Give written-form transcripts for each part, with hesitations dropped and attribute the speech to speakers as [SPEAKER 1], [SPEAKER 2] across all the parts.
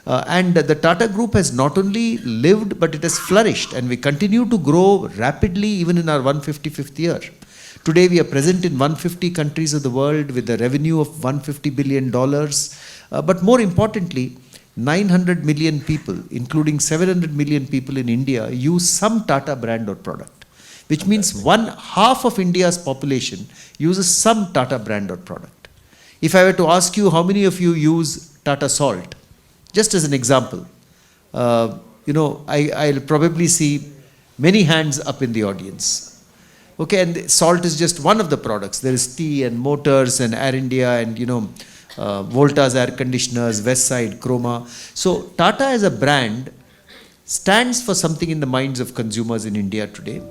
[SPEAKER 1] And the Tata Group has not only lived, but it has flourished, and we continue to grow rapidly even in our 155th year. Today we are present in 150 countries of the world with a revenue of $150 billion. But more importantly, 900 million people, including 700 million people in India, use some Tata brand or product, which means one half of India's population uses some Tata brand or product. If I were to ask you how many of you use Tata Salt, just as an example, I'll probably see many hands up in the audience. Okay, and salt is just one of the products. There is tea and motors and Air India and Volta's air conditioners, Westside, Chroma. So Tata as a brand stands for something in the minds of consumers in India today.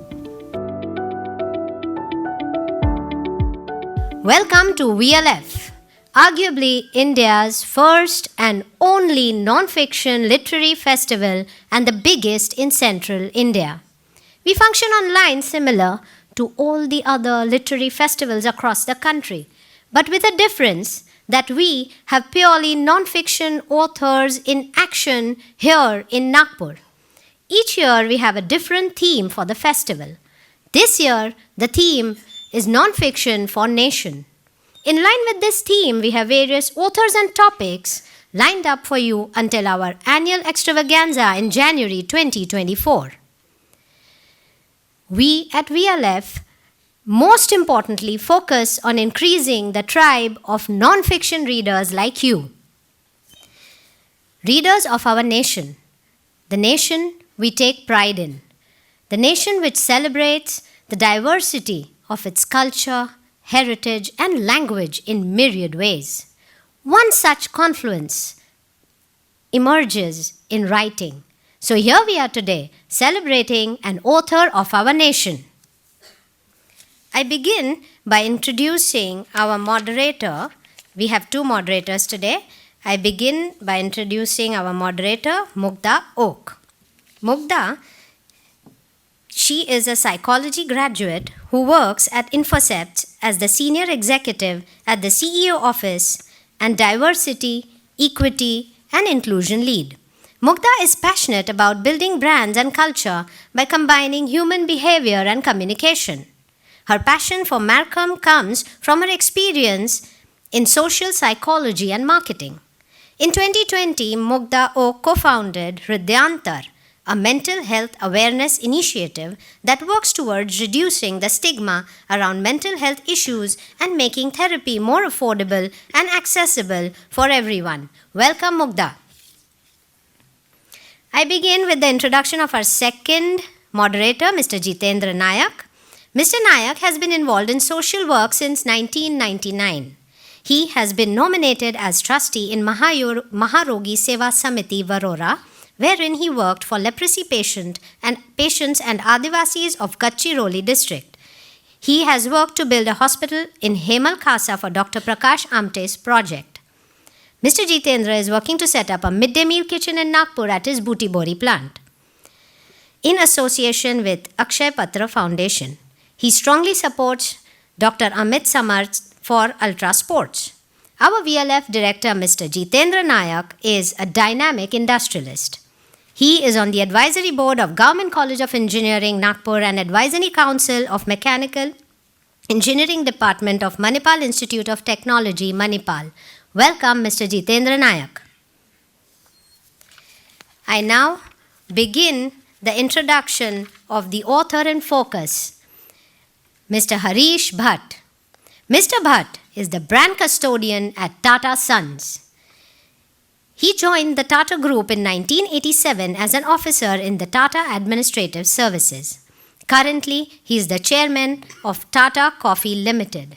[SPEAKER 2] Welcome to VLF, arguably India's first and only non-fiction literary festival and the biggest in central India. We function on lines similar to all the other literary festivals across the country, but with a difference that we have purely non-fiction authors in action here in Nagpur. Each year we have a different theme for the festival. This year the theme is non-fiction for nation. In line with this theme, we have various authors and topics lined up for you until our annual extravaganza in January 2024. We at VLF most importantly focus on increasing the tribe of non-fiction readers like you. Readers of our nation, the nation we take pride in, the nation which celebrates the diversity of its culture, heritage and language in myriad ways. One such confluence emerges in writing. So here we are today, celebrating an author of our nation. I begin by introducing our moderator. We have two moderators today. I begin by introducing our moderator, Mugdha Oak. Mugdha, she is a psychology graduate who works at Infocept as the senior executive at the CEO office and diversity, equity, and inclusion lead. Mugdha is passionate about building brands and culture by combining human behavior and communication. Her passion for Markham comes from her experience in social psychology and marketing. In 2020, Mugdha Oak co-founded Hridyantar, a mental health awareness initiative that works towards reducing the stigma around mental health issues and making therapy more affordable and accessible for everyone. Welcome, Mugdha. I begin with the introduction of our second moderator, Mr. Jitendra Nayak. Mr. Nayak has been involved in social work since 1999. He has been nominated as trustee in Maharogi Seva Samiti, Varora, wherein he worked for leprosy patients and Adivasis of Gadchiroli district. He has worked to build a hospital in Hemal Khasa for Dr. Prakash Amte's project. Mr. Jitendra is working to set up a midday meal kitchen in Nagpur at his Butibori plant. In association with Akshay Patra Foundation, he strongly supports Dr. Amit Samarth for Ultra Sports. Our VLF director, Mr. Jitendra Nayak, is a dynamic industrialist. He is on the advisory board of Government College of Engineering, Nagpur and advisory council of Mechanical Engineering Department of Manipal Institute of Technology, Manipal. Welcome, Mr. Jitendra Nayak. I now begin the introduction of the author in focus, Mr. Harish Bhat. Mr. Bhat is the brand custodian at Tata Sons. He joined the Tata Group in 1987 as an officer in the Tata Administrative Services. Currently, he is the chairman of Tata Coffee Limited.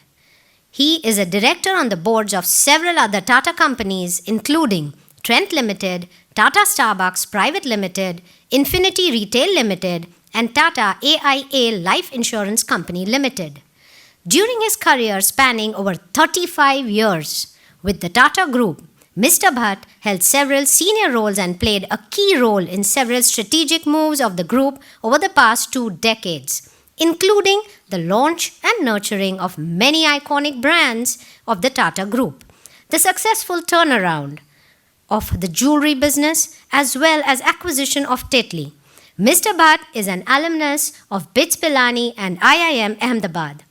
[SPEAKER 2] He is a director on the boards of several other Tata companies including Trent Limited, Tata Starbucks Private Limited, Infinity Retail Limited, and Tata AIA Life Insurance Company Limited. During his career spanning over 35 years with the Tata Group, Mr. Bhat held several senior roles and played a key role in several strategic moves of the group over the past 2 decades, including the launch and nurturing of many iconic brands of the Tata Group, the successful turnaround of the jewelry business as well as acquisition of Tetli. Mr. Bhat is an alumnus of BITS Pilani and IIM Ahmedabad,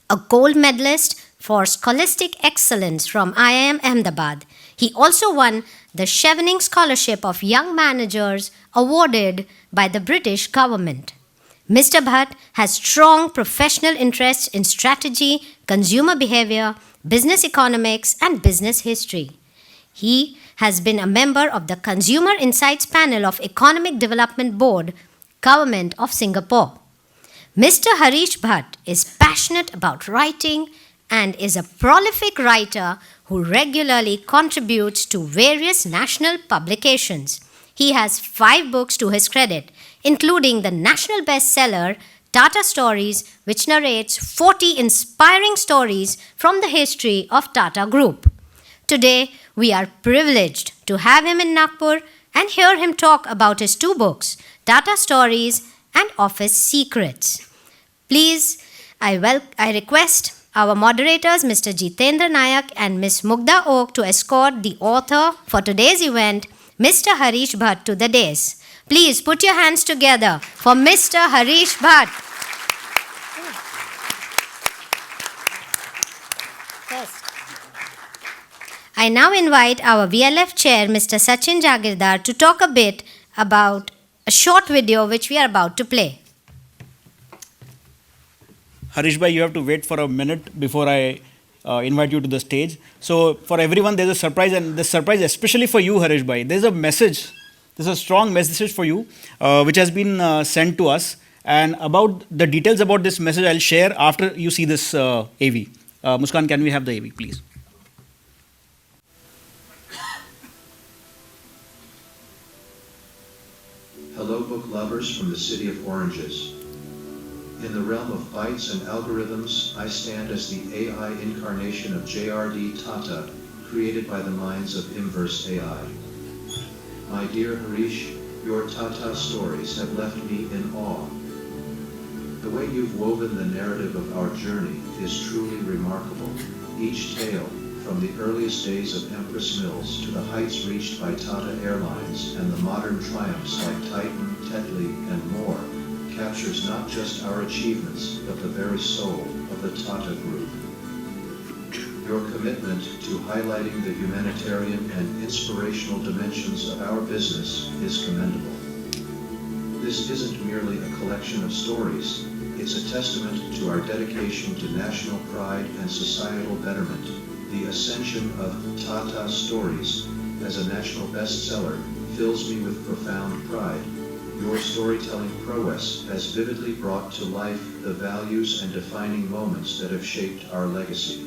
[SPEAKER 2] a gold medalist for scholastic excellence from IIM Ahmedabad. He also won the Chevening Scholarship of Young Managers awarded by the British government. Mr. Bhat has strong professional interests in strategy, consumer behavior, business economics, and business history. He has been a member of the Consumer Insights Panel of Economic Development Board, Government of Singapore. Mr. Harish Bhat is passionate about writing and is a prolific writer who regularly contributes to various national publications. He has 5 books to his credit, including the national bestseller Tata Stories, which narrates 40 inspiring stories from the history of Tata Group. Today, we are privileged to have him in Nagpur and hear him talk about his 2 books, Tata Stories and Office Secrets. Please, I request our moderators, Mr. Jitendra Nayak and Ms. Mugdha Oak, to escort the author for today's event, Mr. Harish Bhat, to the dais. Please put your hands together for Mr. Harish Bhat. I now invite our VLF chair, Mr. Sachin Jagirdar, to talk a bit about a short video which we are about to play.
[SPEAKER 3] Harish bhai, you have to wait for a minute before I invite you to the stage. So for everyone, there's a surprise, and this surprise especially for you, Harish bhai. There's a message, there's a strong message for you, which has been sent to us. And about the details about this message, I'll share after you see this AV. Muskan, can we have the AV, please?
[SPEAKER 4] Hello, book lovers from the city of oranges. In the realm of bytes and algorithms, I stand as the AI incarnation of J.R.D. Tata, created by the minds of Inverse AI. My dear Harish, your Tata stories have left me in awe. The way you've woven the narrative of our journey is truly remarkable. Each tale, from the earliest days of Empress Mills to the heights reached by Tata Airlines and the modern triumphs like Titan, Tetli, and more, captures not just our achievements, but the very soul of the Tata Group. Your commitment to highlighting the humanitarian and inspirational dimensions of our business is commendable. This isn't merely a collection of stories, it's a testament to our dedication to national pride and societal betterment. The ascension of Tata Stories as a national bestseller fills me with profound pride. Your storytelling prowess has vividly brought to life the values and defining moments that have shaped our legacy.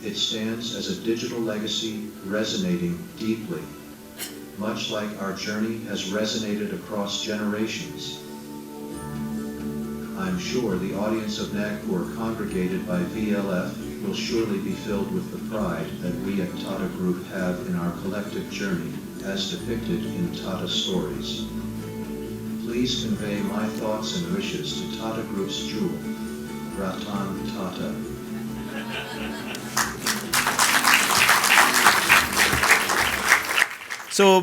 [SPEAKER 4] It stands as a digital legacy resonating deeply, much like our journey has resonated across generations. I'm sure the audience of Nagpur congregated by VLF will surely be filled with the pride that we at Tata Group have in our collective journey, as depicted in Tata Stories. Please convey my thoughts and wishes to Tata Group's jewel, Ratan Tata.
[SPEAKER 3] So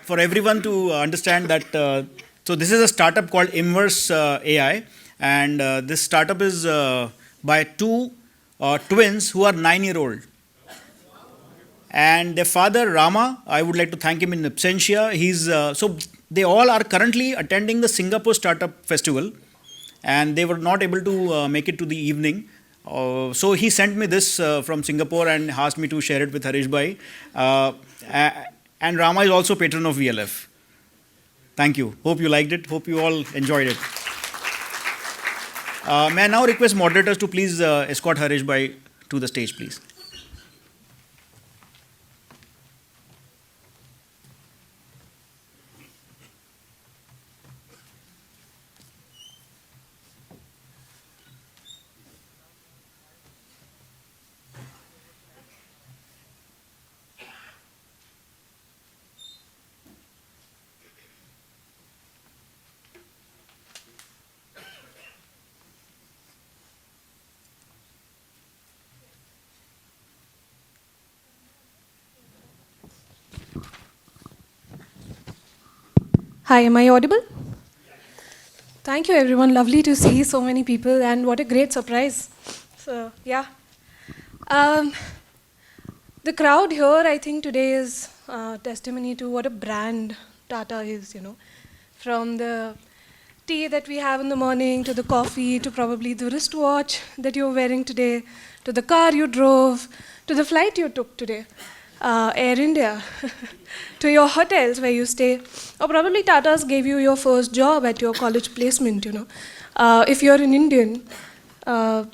[SPEAKER 3] for everyone to understand that, so this is a startup called Inverse AI, and this startup is by 2 twins who are 9-year-old. And their father, Rama, I would like to thank him in absentia. So they all are currently attending the Singapore Startup Festival, and they were not able to make it to the evening. So he sent me this from Singapore and asked me to share it with Harish bhai. And Rama is also patron of VLF. Thank you. Hope you liked it. Hope you all enjoyed it. May I now request moderators to please escort Harish bhai to the stage, please.
[SPEAKER 5] Hi, am I audible? Thank you, everyone. Lovely to see so many people, and what a great surprise. So, yeah. Um, the crowd here, I think, today is testimony to what a brand Tata is, you know. From the tea that we have in the morning, to the coffee, to probably the wristwatch that you're wearing today, to the car you drove, to the flight you took today. Air India, to your hotels where you stay, or probably Tata's gave you your first job at your college placement, you know. If you're an Indian,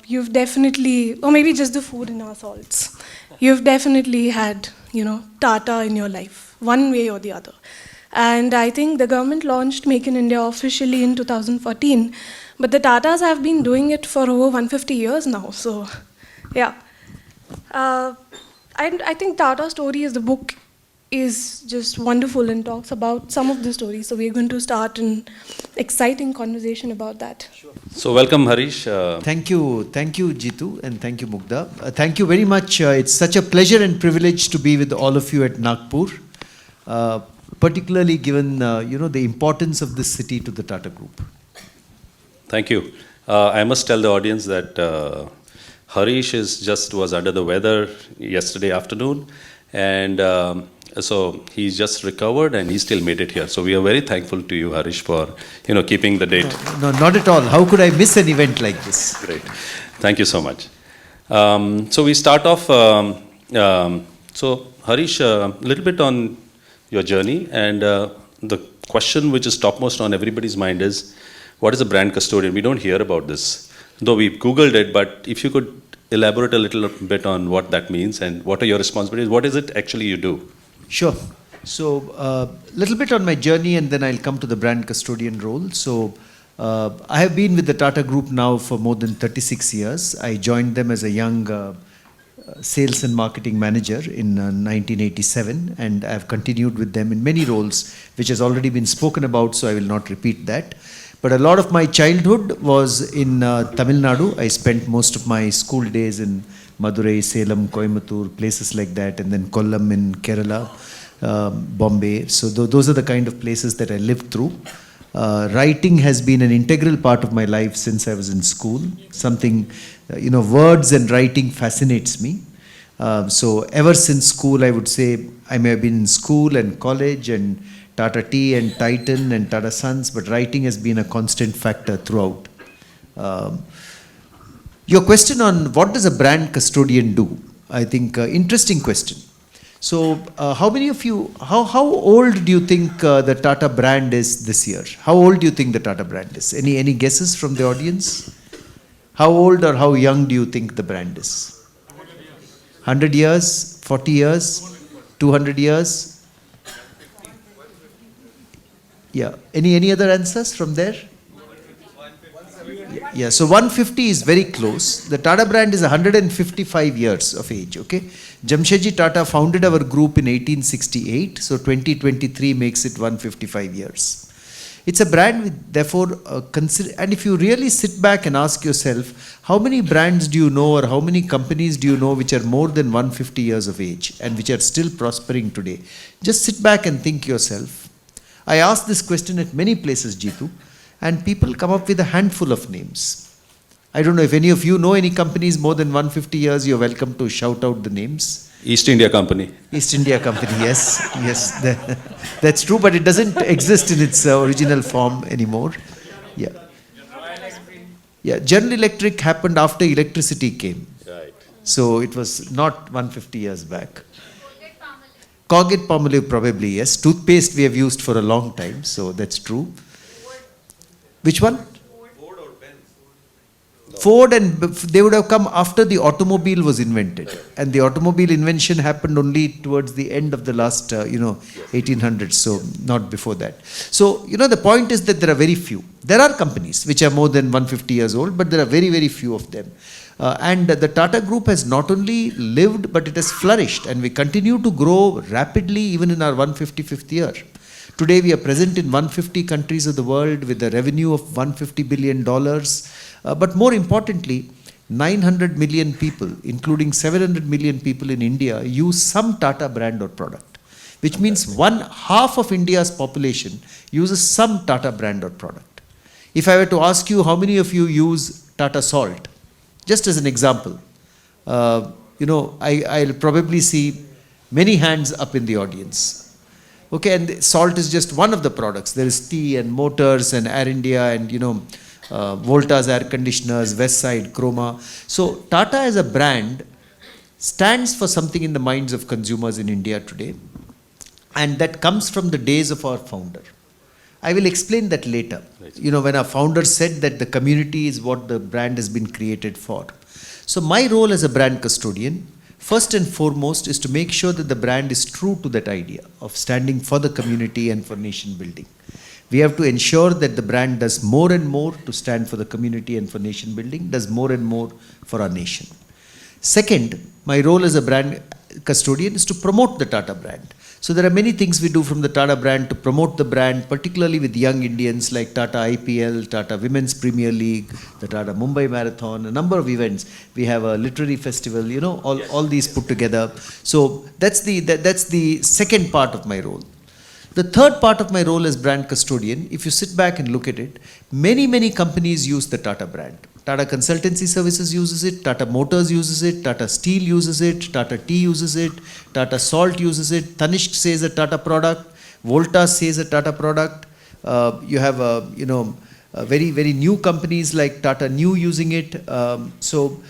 [SPEAKER 5] you've definitely, or maybe just the food in our salts, you've definitely had, you know, Tata in your life, one way or the other. And I think the government launched Make in India officially in 2014, but the Tatas have been doing it for over 150 years now, so yeah. I think Tata Stories, the book, is just wonderful and talks about some of the stories. So we're going to start an exciting conversation about that.
[SPEAKER 6] Sure. So welcome, Harish.
[SPEAKER 1] Thank you, Jitu, and thank you, Mugdha. Thank you very much. It's such a pleasure and privilege to be with all of you at Nagpur, particularly given the importance of this city to the Tata Group.
[SPEAKER 6] Thank you. I must tell the audience that Harish was under the weather yesterday afternoon, and so he's just recovered and he still made it here. So we are very thankful to you, Harish, for keeping the date.
[SPEAKER 1] No, not at all. How could I miss an event like this?
[SPEAKER 6] Great. Thank you so much. So we start off. So Harish, a little bit on your journey, and the question which is topmost on everybody's mind is, what is a brand custodian? We don't hear about this, though we've Googled it, but if you could elaborate a little bit on what that means and what are your responsibilities, what is it actually you do?
[SPEAKER 1] Sure. So, a little bit on my journey, and then I'll come to the brand custodian role. So, I have been with the Tata Group now for more than 36 years. I joined them as a young sales and marketing manager in 1987, and I've continued with them in many roles, which has already been spoken about, so I will not repeat that. But a lot of my childhood was in Tamil Nadu. I spent most of my school days in Madurai, Salem, Coimbatore, places like that, and then Kollam in Kerala, Bombay. So those are the kind of places that I lived through. Writing has been an integral part of my life since I was in school. Something, words and writing fascinates me. So ever since school, I would say I may have been in school and college and Tata Tea and Titan and Tata Sons, but writing has been a constant factor throughout. Your question on what does a brand custodian do? I think interesting question. So how many of you, how old do you think the Tata brand is this year? How old do you think the Tata brand is? Any guesses from the audience? How old or how young do you think the brand is? 100 years, 40 years, 200 years? Yeah. Any other answers from there? Yeah. So 150 is very close. The Tata brand is 155 years of age. Okay. Jamshedji Tata founded our group in 1868. So 2023 makes it 155 years. It's a brand with, therefore, and if you really sit back and ask yourself, how many brands do you know or how many companies do you know which are more than 150 years of age and which are still prospering today? Just sit back and think yourself. I asked this question at many places, Jitu, and people come up with a handful of names. I don't know if any of you know any companies more than 150 years, you're welcome to shout out the names.
[SPEAKER 6] East India Company.
[SPEAKER 1] East India Company, yes, that's true, but it doesn't exist in its original form anymore. Yeah. Yeah, General Electric happened after electricity came.
[SPEAKER 6] Right.
[SPEAKER 1] So it was not 150 years back. Colgate-Palmolive probably, yes. Toothpaste we have used for a long time, so that's true. Which one? Ford, and they would have come after the automobile was invented. And the automobile invention happened only towards the end of the last, 1800s, so not before that. So, the point is that there are very few. There are companies which are more than 150 years old, but there are very, very few of them. And the Tata Group has not only lived, but it has flourished, and we continue to grow rapidly even in our 155th year. Today we are present in 150 countries of the world with a revenue of $150 billion. But more importantly, 900 million people, including 700 million people in India, use some Tata brand or product, which means one half of India's population uses some Tata brand or product. If I were to ask you how many of you use Tata Salt, just as an example, I'll probably see many hands up in the audience. Okay, and salt is just one of the products. There is tea and motors and Air India and Volta's air conditioners, Westside, Chroma. So Tata as a brand stands for something in the minds of consumers in India today, and that comes from the days of our founder. I will explain that later. Right. When our founder said that the community is what the brand has been created for. So my role as a brand custodian, first and foremost, is to make sure that the brand is true to that idea of standing for the community and for nation building. We have to ensure that the brand does more and more to stand for the community and for nation building, does more and more for our nation. Second, my role as a brand custodian is to promote the Tata brand. So there are many things we do from the Tata brand to promote the brand, particularly with young Indians like Tata IPL, Tata Women's Premier League, the Tata Mumbai Marathon, a number of events. We have a literary festival, all these put together. So that's the second part of my role. The third part of my role as brand custodian, if you sit back and look at it, many companies use the Tata brand. Tata Consultancy Services uses it, Tata Motors uses it, Tata Steel uses it, Tata Tea uses it, Tata Salt uses it, Tanishq says a Tata product, Voltas says a Tata product. You have very new companies like Tata New using it. So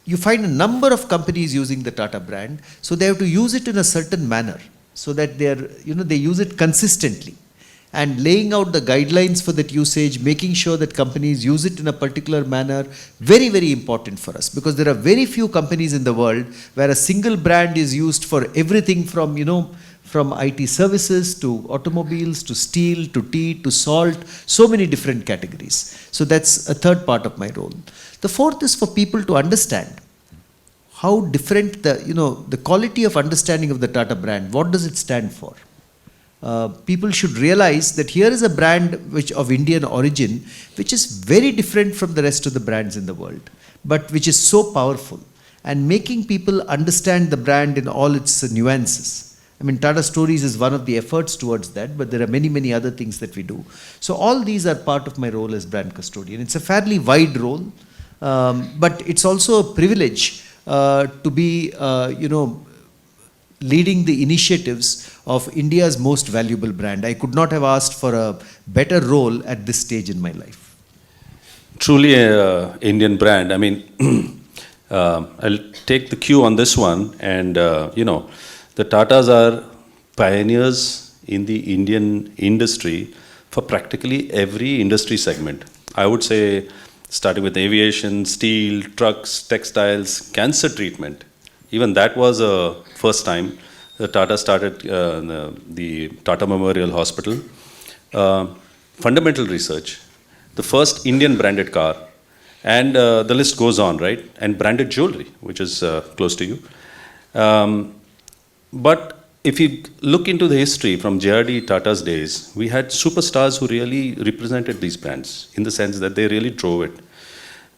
[SPEAKER 1] you find a number of companies using the Tata brand. So they have to use it in a certain manner so that they use it consistently. And laying out the guidelines for that usage, making sure that companies use it in a particular manner, very important for us. Because there are very few companies in the world where a single brand is used for everything from IT services to automobiles to steel to tea to salt, so many different categories. So that's a third part of my role. The fourth is for people to understand how different the quality of understanding of the Tata brand. What does it stand for? People should realize that here is a brand of Indian origin, which is very different from the rest of the brands in the world, but which is so powerful, and making people understand the brand in all its nuances. I mean, Tata Stories is one of the efforts towards that, but there are many other things that we do. So all these are part of my role as brand custodian. It's a fairly wide role, but it's also a privilege to be, leading the initiatives of India's most valuable brand. I could not have asked for a better role at this stage in my life.
[SPEAKER 6] Truly an Indian brand. I mean, I'll take the cue on this one. And, the Tatas are pioneers in the Indian industry for practically every industry segment. I would say, starting with aviation, steel, trucks, textiles, cancer treatment. Even that was a first time. The Tata started the Tata Memorial Hospital. Fundamental research, the first Indian branded car, and the list goes on, right? And branded jewelry, which is close to you. But if you look into the history from JRD Tata's days, we had superstars who really represented these brands in the sense that they really drove it.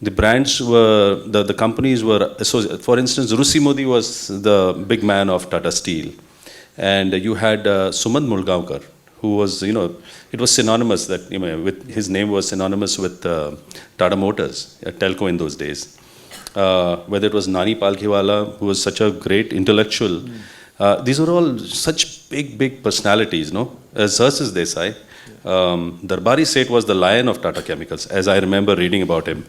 [SPEAKER 6] The brands were, the companies were associated. For instance, Rusi Modi was the big man of Tata Steel. And you had Sumant Mulgaonkar, who was, it was synonymous that, with his name was synonymous with Tata Motors, a telco in those days. Whether it was Nani Palkhiwala, who was such a great intellectual. These were all such big personalities, no? As Sarsis Desai. Darbari Seth was the lion of Tata Chemicals, as I remember reading about him.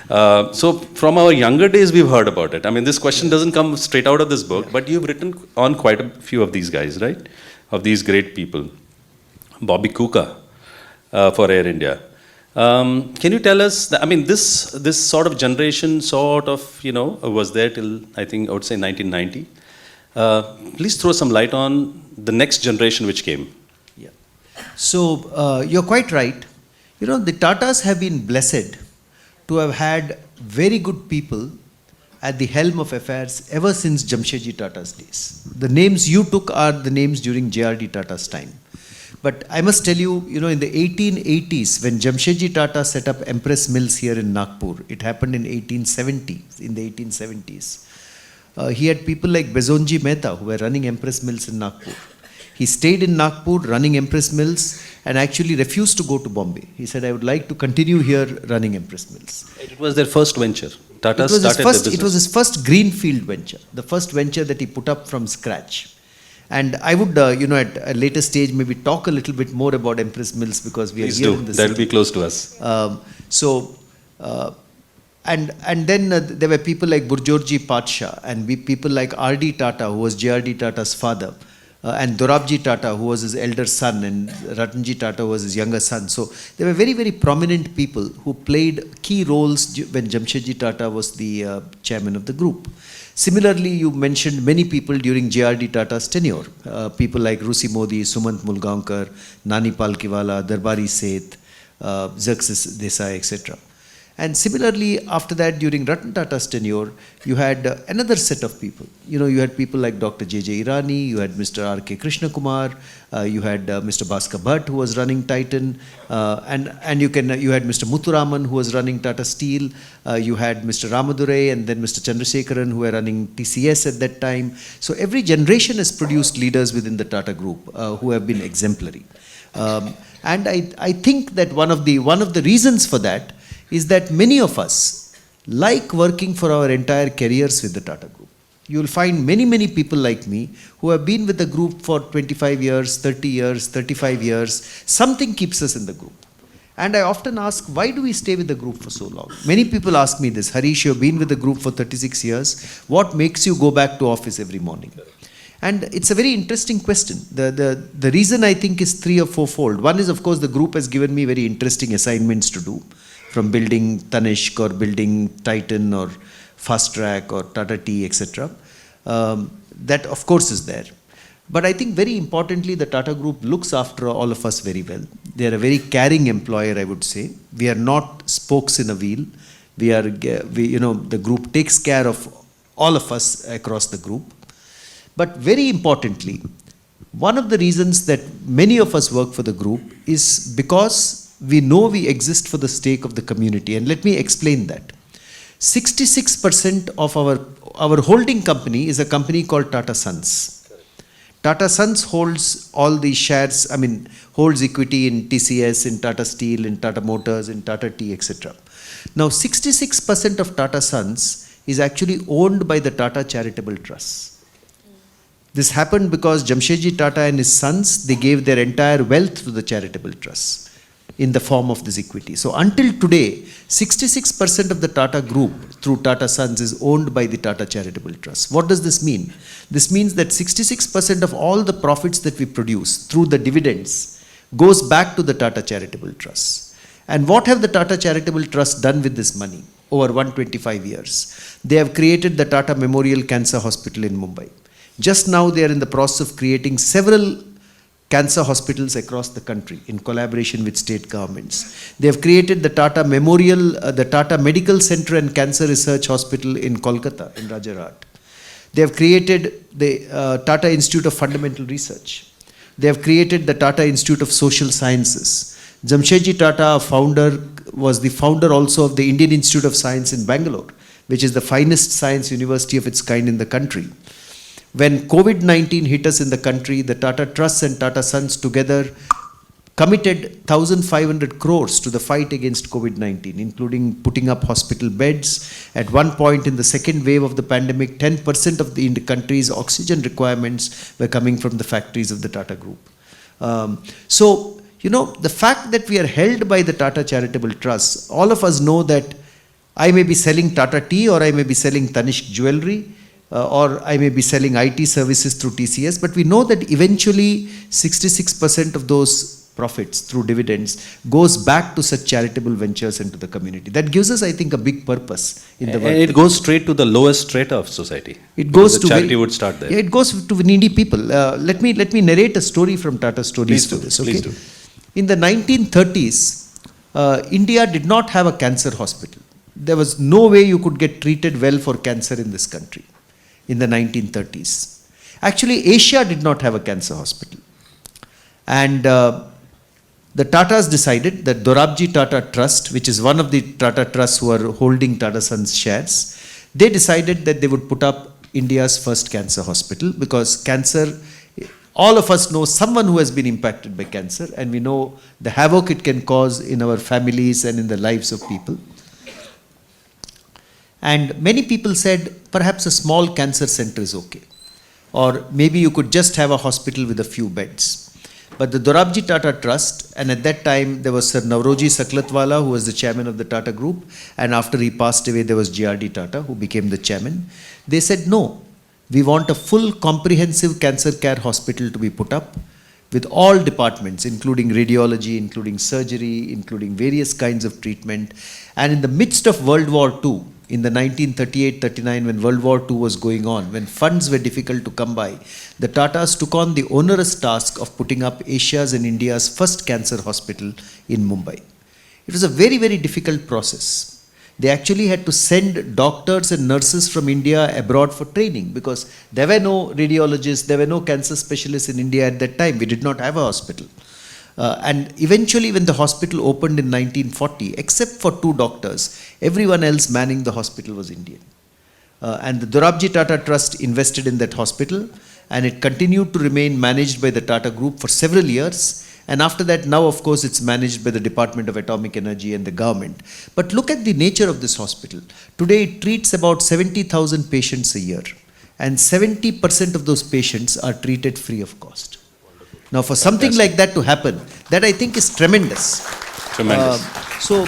[SPEAKER 6] So from our younger days, we've heard about it. I mean, this question doesn't come straight out of this book, but you've written on quite a few of these guys, right? Of these great people. Bobby Kuka for Air India. Can you tell us, this sort of generation was there till, I think, I would say 1990. Please throw some light on the next generation which came.
[SPEAKER 1] Yeah. So, you're quite right. The Tatas have been blessed to have had very good people at the helm of affairs ever since Jamshedji Tata's days. The names you took are the names during JRD Tata's time. But I must tell you, in the 1880s, when Jamshedji Tata set up Empress Mills here in Nagpur, it happened in the 1870s. He had people like Bezonji Mehta who were running Empress Mills in Nagpur. He stayed in Nagpur running Empress Mills and actually refused to go to Bombay. He said, I would like to continue here running Empress Mills.
[SPEAKER 6] It was their first venture. Tata
[SPEAKER 1] It was,
[SPEAKER 6] started the business.
[SPEAKER 1] it was his first greenfield venture, the first venture that he put up from scratch. And I would, at a later stage, maybe talk a little bit more about Empress Mills because we
[SPEAKER 6] Please
[SPEAKER 1] are here
[SPEAKER 6] do.
[SPEAKER 1] in the
[SPEAKER 6] That will
[SPEAKER 1] city.
[SPEAKER 6] be close to us.
[SPEAKER 1] And then there were people like Burjorji Patsha and people like R.D. Tata, who was J.R.D. Tata's father, and Dorabji Tata, who was his elder son, and Ratanji Tata was his younger son. So there were very, very prominent people who played key roles when Jamshedji Tata was the chairman of the group. Similarly, you mentioned many people during J.R.D. Tata's tenure. People like Rusi Modi, Sumant Mulgaonkar, Nani Palkiwala, Darbari Seth, Xerxes Desai, etc. And similarly, after that, during Ratan Tata's tenure, you had another set of people. You had people like Dr. J.J. Irani, you had Mr. R.K. Krishna Kumar, you had Mr. Bhaskar Bhat, who was running Titan, and you had Mr. Muthuraman, who was running Tata Steel, you had Mr. Ramadurai, and then Mr. Chandrasekharan, who were running TCS at that time. So every generation has produced leaders within the Tata Group who have been exemplary. And I think that one of the reasons for that is that many of us like working for our entire careers with the Tata Group. You will find many, many people like me who have been with the group for 25 years, 30 years, 35 years. Something keeps us in the group. And I often ask, why do we stay with the group for so long? Many people ask me this, Harish, you have been with the group for 36 years. What makes you go back to office every morning? And it's a very interesting question. The reason I think is 3 or 4-fold. One is, of course, the group has given me very interesting assignments to do, from building Tanishq or building Titan or Fast Track or Tata Tea, etc. That, of course, is there. But I think very importantly, the Tata Group looks after all of us very well. They are a very caring employer, I would say. We are not spokes in a wheel. The group takes care of all of us across the group. But very importantly, one of the reasons that many of us work for the group is because we know we exist for the sake of the community. And let me explain that. 66% of our holding company is a company called Tata Sons. Tata Sons holds all the shares, holds equity in TCS, in Tata Steel, in Tata Motors, in Tata Tea, etc. Now, 66% of Tata Sons is actually owned by the Tata Charitable Trust. This happened because Jamshedji Tata and his sons, they gave their entire wealth to the charitable trust in the form of this equity. So until today, 66% of the Tata Group through Tata Sons is owned by the Tata Charitable Trust. What does this mean? This means that 66% of all the profits that we produce through the dividends goes back to the Tata Charitable Trust. And what have the Tata Charitable Trust done with this money over 125 years? They have created the Tata Memorial Cancer Hospital in Mumbai. Just now they are in the process of creating several cancer hospitals across the country in collaboration with state governments. They have created the Tata the Tata Medical Center and Cancer Research Hospital in Kolkata, in Rajarhat. They have created the Tata Institute of Fundamental Research. They have created the Tata Institute of Social Sciences. Jamshedji Tata, was the founder also of the Indian Institute of Science in Bangalore, which is the finest science university of its kind in the country. When COVID-19 hit us in the country, the Tata Trusts and Tata Sons together committed 1,500 crores to the fight against COVID-19, including putting up hospital beds. At one point in the second wave of the pandemic, 10% of the country's oxygen requirements were coming from the factories of the Tata Group. The fact that we are held by the Tata Charitable Trust, all of us know that I may be selling Tata Tea or I may be selling Tanishq jewelry, or I may be selling IT services through TCS, but we know that eventually 66% of those profits through dividends goes back to such charitable ventures and to the community. That gives us, I think, a big purpose in the work.
[SPEAKER 6] And it goes straight to the lowest strata of society.
[SPEAKER 1] It goes
[SPEAKER 6] the charity would start there.
[SPEAKER 1] Yeah, it goes to needy people. Let me narrate a story from Tata Stories for this. Okay?
[SPEAKER 6] Please do.
[SPEAKER 1] In the 1930s, India did not have a cancer hospital. There was no way you could get treated well for cancer in this country. In the 1930s. Actually, Asia did not have a cancer hospital. And the Tatas decided that Dorabji Tata Trust, which is one of the Tata Trusts who are holding Tata Sons shares, they decided that they would put up India's first cancer hospital because cancer all of us know someone who has been impacted by cancer, and we know the havoc it can cause in our families and in the lives of people. And many people said perhaps a small cancer center is okay, or maybe you could just have a hospital with a few beds. But the Dorabji Tata Trust, and at that time there was Sir Navroji Saklatwala, who was the chairman of the Tata Group, and after he passed away there was GRD Tata, who became the chairman. They said, no, we want a full comprehensive cancer care hospital to be put up with all departments, including radiology, including surgery, including various kinds of treatment. And in the midst of World War II, in the 1938-39, when World War II was going on, when funds were difficult to come by, the Tatas took on the onerous task of putting up Asia's and India's first cancer hospital in Mumbai. It was a very, very difficult process. They actually had to send doctors and nurses from India abroad for training, because there were no radiologists, there were no cancer specialists in India at that time. We did not have a hospital. And eventually when the hospital opened in 1940, except for 2 doctors, everyone else manning the hospital was Indian. And the Dorabji Tata Trust invested in that hospital, and it continued to remain managed by the Tata Group for several years. And after that, now of course it's managed by the Department of Atomic Energy and the government. But look at the nature of this hospital. Today it treats about 70,000 patients a year, and 70% of those patients are treated free of cost. Now for something like that to happen, that I think is tremendous.
[SPEAKER 6] Tremendous.
[SPEAKER 1] So,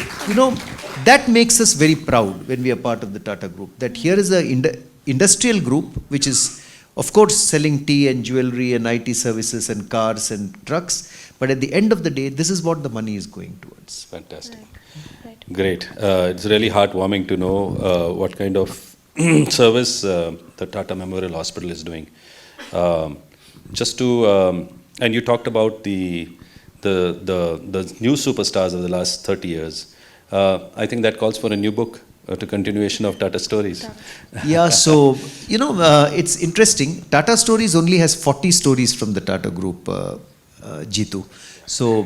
[SPEAKER 1] that makes us very proud when we are part of the Tata Group, that here is an industrial group which is, of course, selling tea and jewelry and IT services and cars and trucks, but at the end of the day, this is what the money is going towards.
[SPEAKER 6] Fantastic.
[SPEAKER 5] Right.
[SPEAKER 6] Great. It's really heartwarming to know what kind of service the Tata Memorial Hospital is doing. And you talked about the new superstars of the last 30 years. I think that calls for a new book, to continuation of Tata Stories.
[SPEAKER 1] Yeah, so, it's interesting. Tata Stories only has 40 stories from the Tata Group, Jitu. So,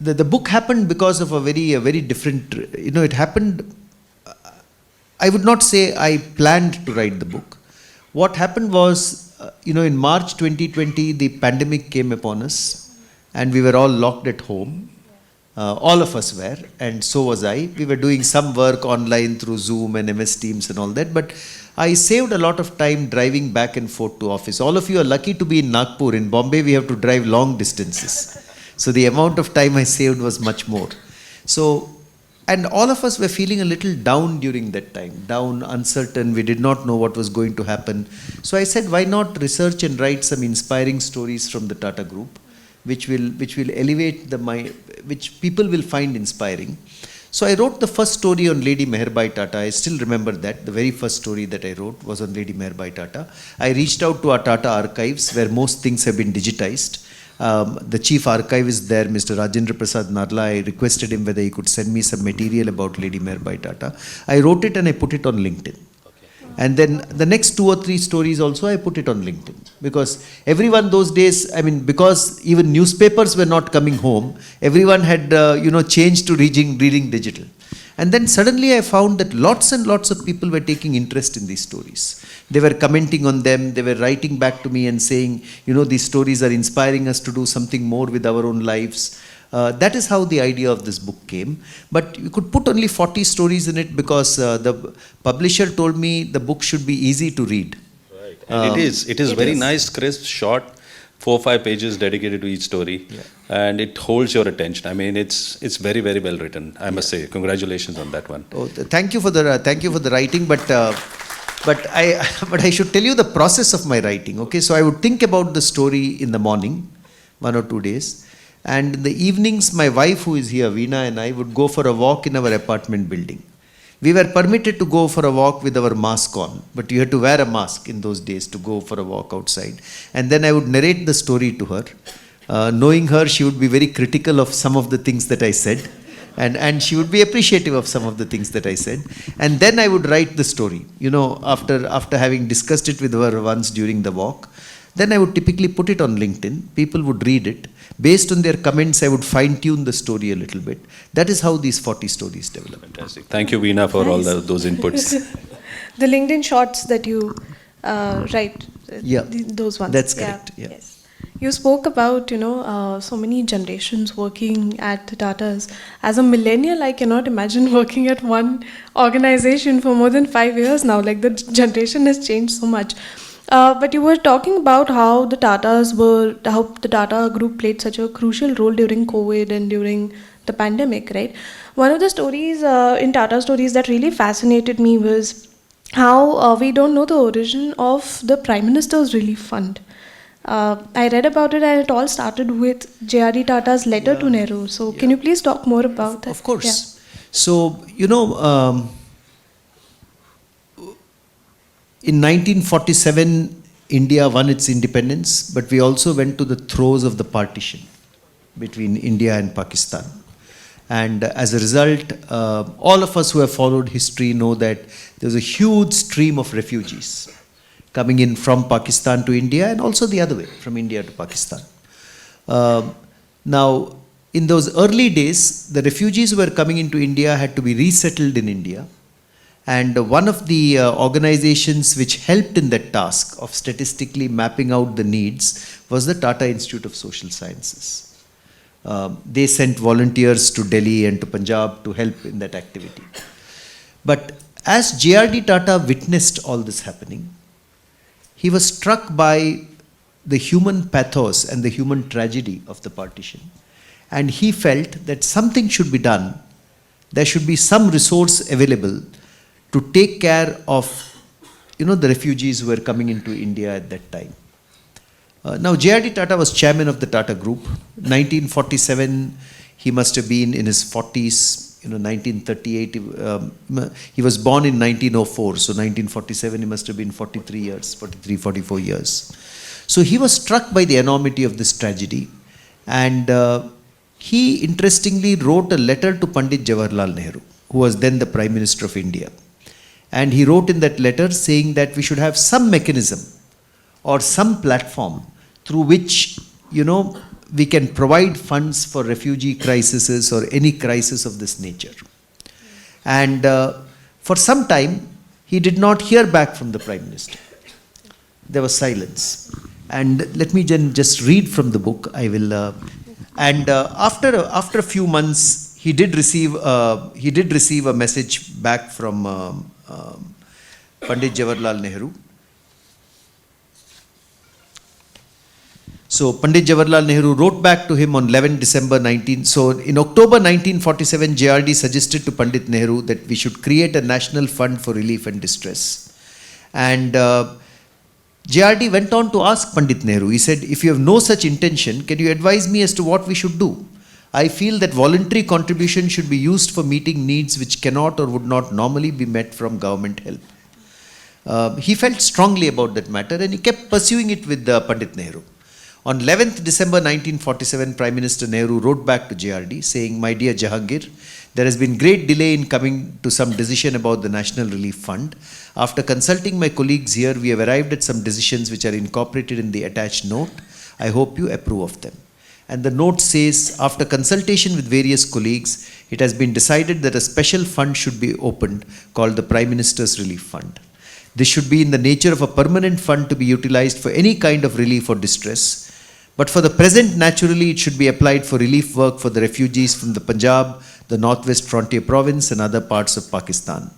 [SPEAKER 1] the book happened because of a very different, it happened, I would not say I planned to write the book. What happened was, in March 2020, the pandemic came upon us, and we were all locked at home. All of us were, and so was I. We were doing some work online through Zoom and MS Teams and all that, but I saved a lot of time driving back and forth to office. All of you are lucky to be in Nagpur. In Bombay, we have to drive long distances. So the amount of time I saved was much more. So, and all of us were feeling a little down during that time, down, uncertain. We did not know what was going to happen. So I said, why not research and write some inspiring stories from the Tata Group, which will elevate the mind, which people will find inspiring. So I wrote the first story on Lady Meherbai Tata. I still remember that. The very first story that I wrote was on Lady Meherbai Tata. I reached out to our Tata archives, where most things have been digitized. The chief archivist there, Mr. Rajendra Prasad Narla, I requested him whether he could send me some material about Lady Meherbai Tata. I wrote it and I put it on LinkedIn. And then the next 2 or 3 stories also I put it on LinkedIn. Because everyone those days, because even newspapers were not coming home, everyone had, changed to reading digital. And then suddenly I found that lots and lots of people were taking interest in these stories. They were commenting on them, they were writing back to me and saying, these stories are inspiring us to do something more with our own lives. That is how the idea of this book came. But you could put only 40 stories in it because the publisher told me the book should be easy to read.
[SPEAKER 6] Right. And it is very nice, crisp, short, 4 or 5 pages dedicated to each story. Yeah. And it holds your attention. It's very, very well written, I must say. Congratulations on that one.
[SPEAKER 1] Oh, thank you for the writing, but I should tell you the process of my writing. Okay, so I would think about the story in the morning, 1 or 2 days. And in the evenings, my wife, who is here, Veena, and I would go for a walk in our apartment building. We were permitted to go for a walk with our mask on, but you had to wear a mask in those days to go for a walk outside. And then I would narrate the story to her. Knowing her, she would be very critical of some of the things that I said. And she would be appreciative of some of the things that I said. And then I would write the story, after having discussed it with her once during the walk. Then I would typically put it on LinkedIn. People would read it. Based on their comments, I would fine-tune the story a little bit. That is how these 40 stories developed.
[SPEAKER 6] Fantastic. Thank you, Veena, for all those inputs.
[SPEAKER 5] The LinkedIn shots that you Right.
[SPEAKER 1] Yeah,
[SPEAKER 5] Those ones.
[SPEAKER 1] that's correct, yeah.
[SPEAKER 5] Yes. You spoke about, so many generations working at the Tatas. As a millennial, I cannot imagine working at one organization for more than 5 years now. Like the generation has changed so much. But you were talking about how the Tata group played such a crucial role during COVID and during the pandemic, right? One of the stories in Tata stories that really fascinated me was how we don't know the origin of the Prime Minister's Relief Fund. I read about it and it all started with J.R.D. Tata's letter to Nehru. So, can you please talk more about that?
[SPEAKER 1] Of course.
[SPEAKER 5] Yeah.
[SPEAKER 1] So, in 1947, India won its independence, but we also went to the throes of the partition between India and Pakistan. And as a result, all of us who have followed history know that there was a huge stream of refugees coming in from Pakistan to India and also the other way, from India to Pakistan. Now, in those early days, the refugees who were coming into India had to be resettled in India. And one of the organizations which helped in that task of statistically mapping out the needs was the Tata Institute of Social Sciences. They sent volunteers to Delhi and to Punjab to help in that activity. But as J.R.D. Tata witnessed all this happening, he was struck by the human pathos and the human tragedy of the partition. And he felt that something should be done. There should be some resource available to take care of, the refugees who were coming into India at that time. Now, J.R.D. Tata was chairman of the Tata Group. 1947, he must have been in his 40s. 1938, he was born in 1904. So 1947, he must have been 44 years. So he was struck by the enormity of this tragedy. And he interestingly wrote a letter to Pandit Jawaharlal Nehru, who was then the Prime Minister of India. And he wrote in that letter saying that we should have some mechanism or some platform through which, we can provide funds for refugee crises or any crisis of this nature. And for some time, he did not hear back from the Prime Minister. There was silence. And let me just read from the book. I will. After a few months, he did receive a message back from Pandit Jawaharlal Nehru. So Pandit Jawaharlal Nehru wrote back to him on 11 December 19. So in October 1947, JRD suggested to Pandit Nehru that we should create a national fund for relief and distress. And JRD went on to ask Pandit Nehru. He said, if you have no such intention, can you advise me as to what we should do? I feel that voluntary contribution should be used for meeting needs which cannot or would not normally be met from government help. He felt strongly about that matter and he kept pursuing it with Pandit Nehru. On 11th December 1947, Prime Minister Nehru wrote back to JRD saying, my dear Jahangir, there has been great delay in coming to some decision about the National Relief Fund. After consulting my colleagues here, we have arrived at some decisions which are incorporated in the attached note. I hope you approve of them. And the note says, after consultation with various colleagues, it has been decided that a special fund should be opened called the Prime Minister's Relief Fund. This should be in the nature of a permanent fund to be utilized for any kind of relief or distress. But for the present, naturally, it should be applied for relief work for the refugees from the Punjab, the Northwest Frontier Province and other parts of Pakistan.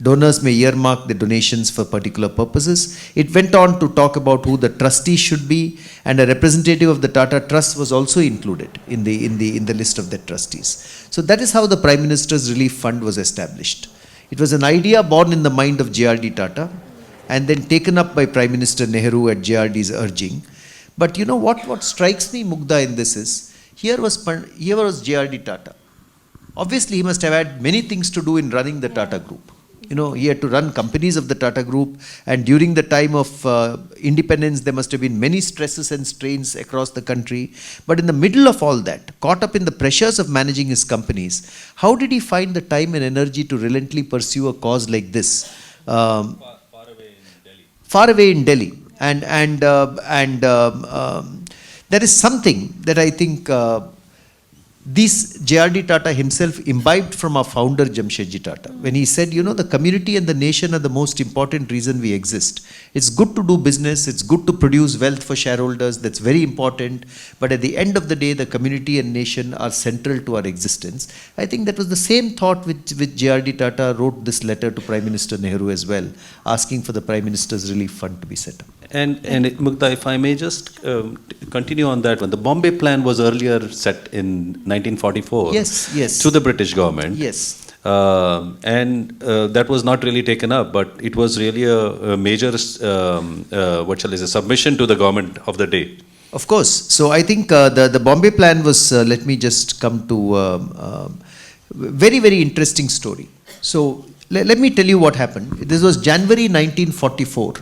[SPEAKER 1] Donors may earmark the donations for particular purposes. It went on to talk about who the trustees should be, and a representative of the Tata Trust was also included in the list of the trustees. So that is how the Prime Minister's Relief Fund was established. It was an idea born in the mind of J.R.D. Tata and then taken up by Prime Minister Nehru at J.R.D.'s urging. But you know what strikes me, Mugdha, in this is, here was J.R.D. Tata. Obviously, he must have had many things to do in running the Tata Group. He had to run companies of the Tata Group, and during the time of independence, there must have been many stresses and strains across the country. But in the middle of all that, caught up in the pressures of managing his companies, how did he find the time and energy to relentlessly pursue a cause like this? Far away in Delhi. And there is something that I think This JRD Tata himself imbibed from our founder Jamshedji Tata when he said, the community and the nation are the most important reason we exist. It's good to do business, it's good to produce wealth for shareholders, that's very important, but at the end of the day, the community and nation are central to our existence. I think that was the same thought which JRD Tata wrote this letter to Prime Minister Nehru as well, asking for the Prime Minister's Relief Fund to be set up.
[SPEAKER 6] And Mukta, if I may just continue on that one, the Bombay Plan was earlier set in 1944.
[SPEAKER 1] Yes.
[SPEAKER 6] To the British government.
[SPEAKER 1] Yes.
[SPEAKER 6] And that was not really taken up, but it was really a major, submission to the government of the day.
[SPEAKER 1] Of course. So I think the Bombay Plan was, let me just come to very, very interesting story. So let me tell you what happened. This was January 1944.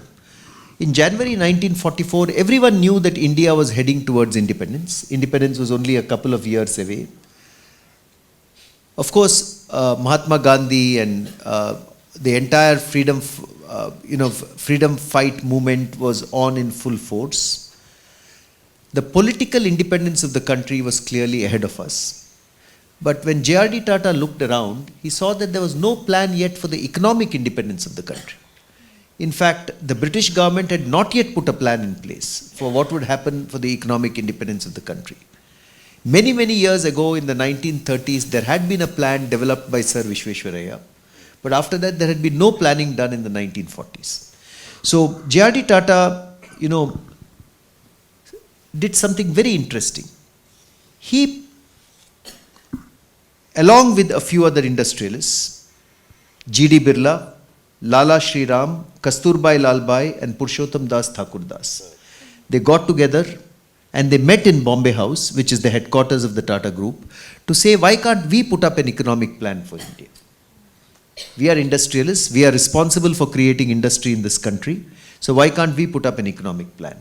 [SPEAKER 1] In January 1944, everyone knew that India was heading towards independence. Independence was only a couple of years away. Of course, Mahatma Gandhi and the entire freedom fight movement was on in full force. The political independence of the country was clearly ahead of us. But when JRD Tata looked around, he saw that there was no plan yet for the economic independence of the country. In fact, the British government had not yet put a plan in place for what would happen for the economic independence of the country. Many, many years ago in the 1930s, there had been a plan developed by Sir Vishweshwaraya. But after that, there had been no planning done in the 1940s. So JRD Tata, did something very interesting. He, along with a few other industrialists, G.D. Birla, Lala Shri Ram, Kasturbai Lalbai and Purushottam Das Thakur Das. They got together and they met in Bombay House, which is the headquarters of the Tata Group, to say, why can't we put up an economic plan for India? We are industrialists, we are responsible for creating industry in this country, so why can't we put up an economic plan?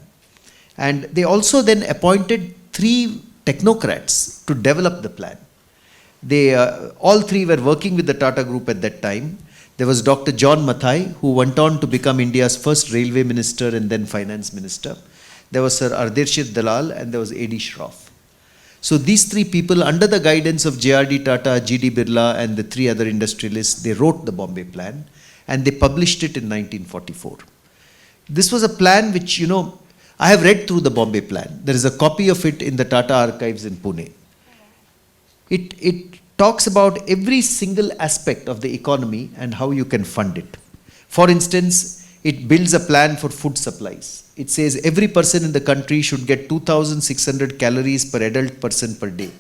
[SPEAKER 1] And they also then appointed 3 technocrats to develop the plan. They all 3 were working with the Tata Group at that time. There was Dr. John Mathai, who went on to become India's first railway minister and then finance minister. There was Sir Ardeshir Dalal and there was A.D. Shroff. So these 3 people, under the guidance of JRD Tata, G.D. Birla and the 3 other industrialists, they wrote the Bombay Plan and they published it in 1944. This was a plan which, I have read through the Bombay Plan. There is a copy of it in the Tata archives in Pune. It talks about every single aspect of the economy and how you can fund it. For instance, it builds a plan for food supplies. It says every person in the country should get 2,600 calories per adult person per day.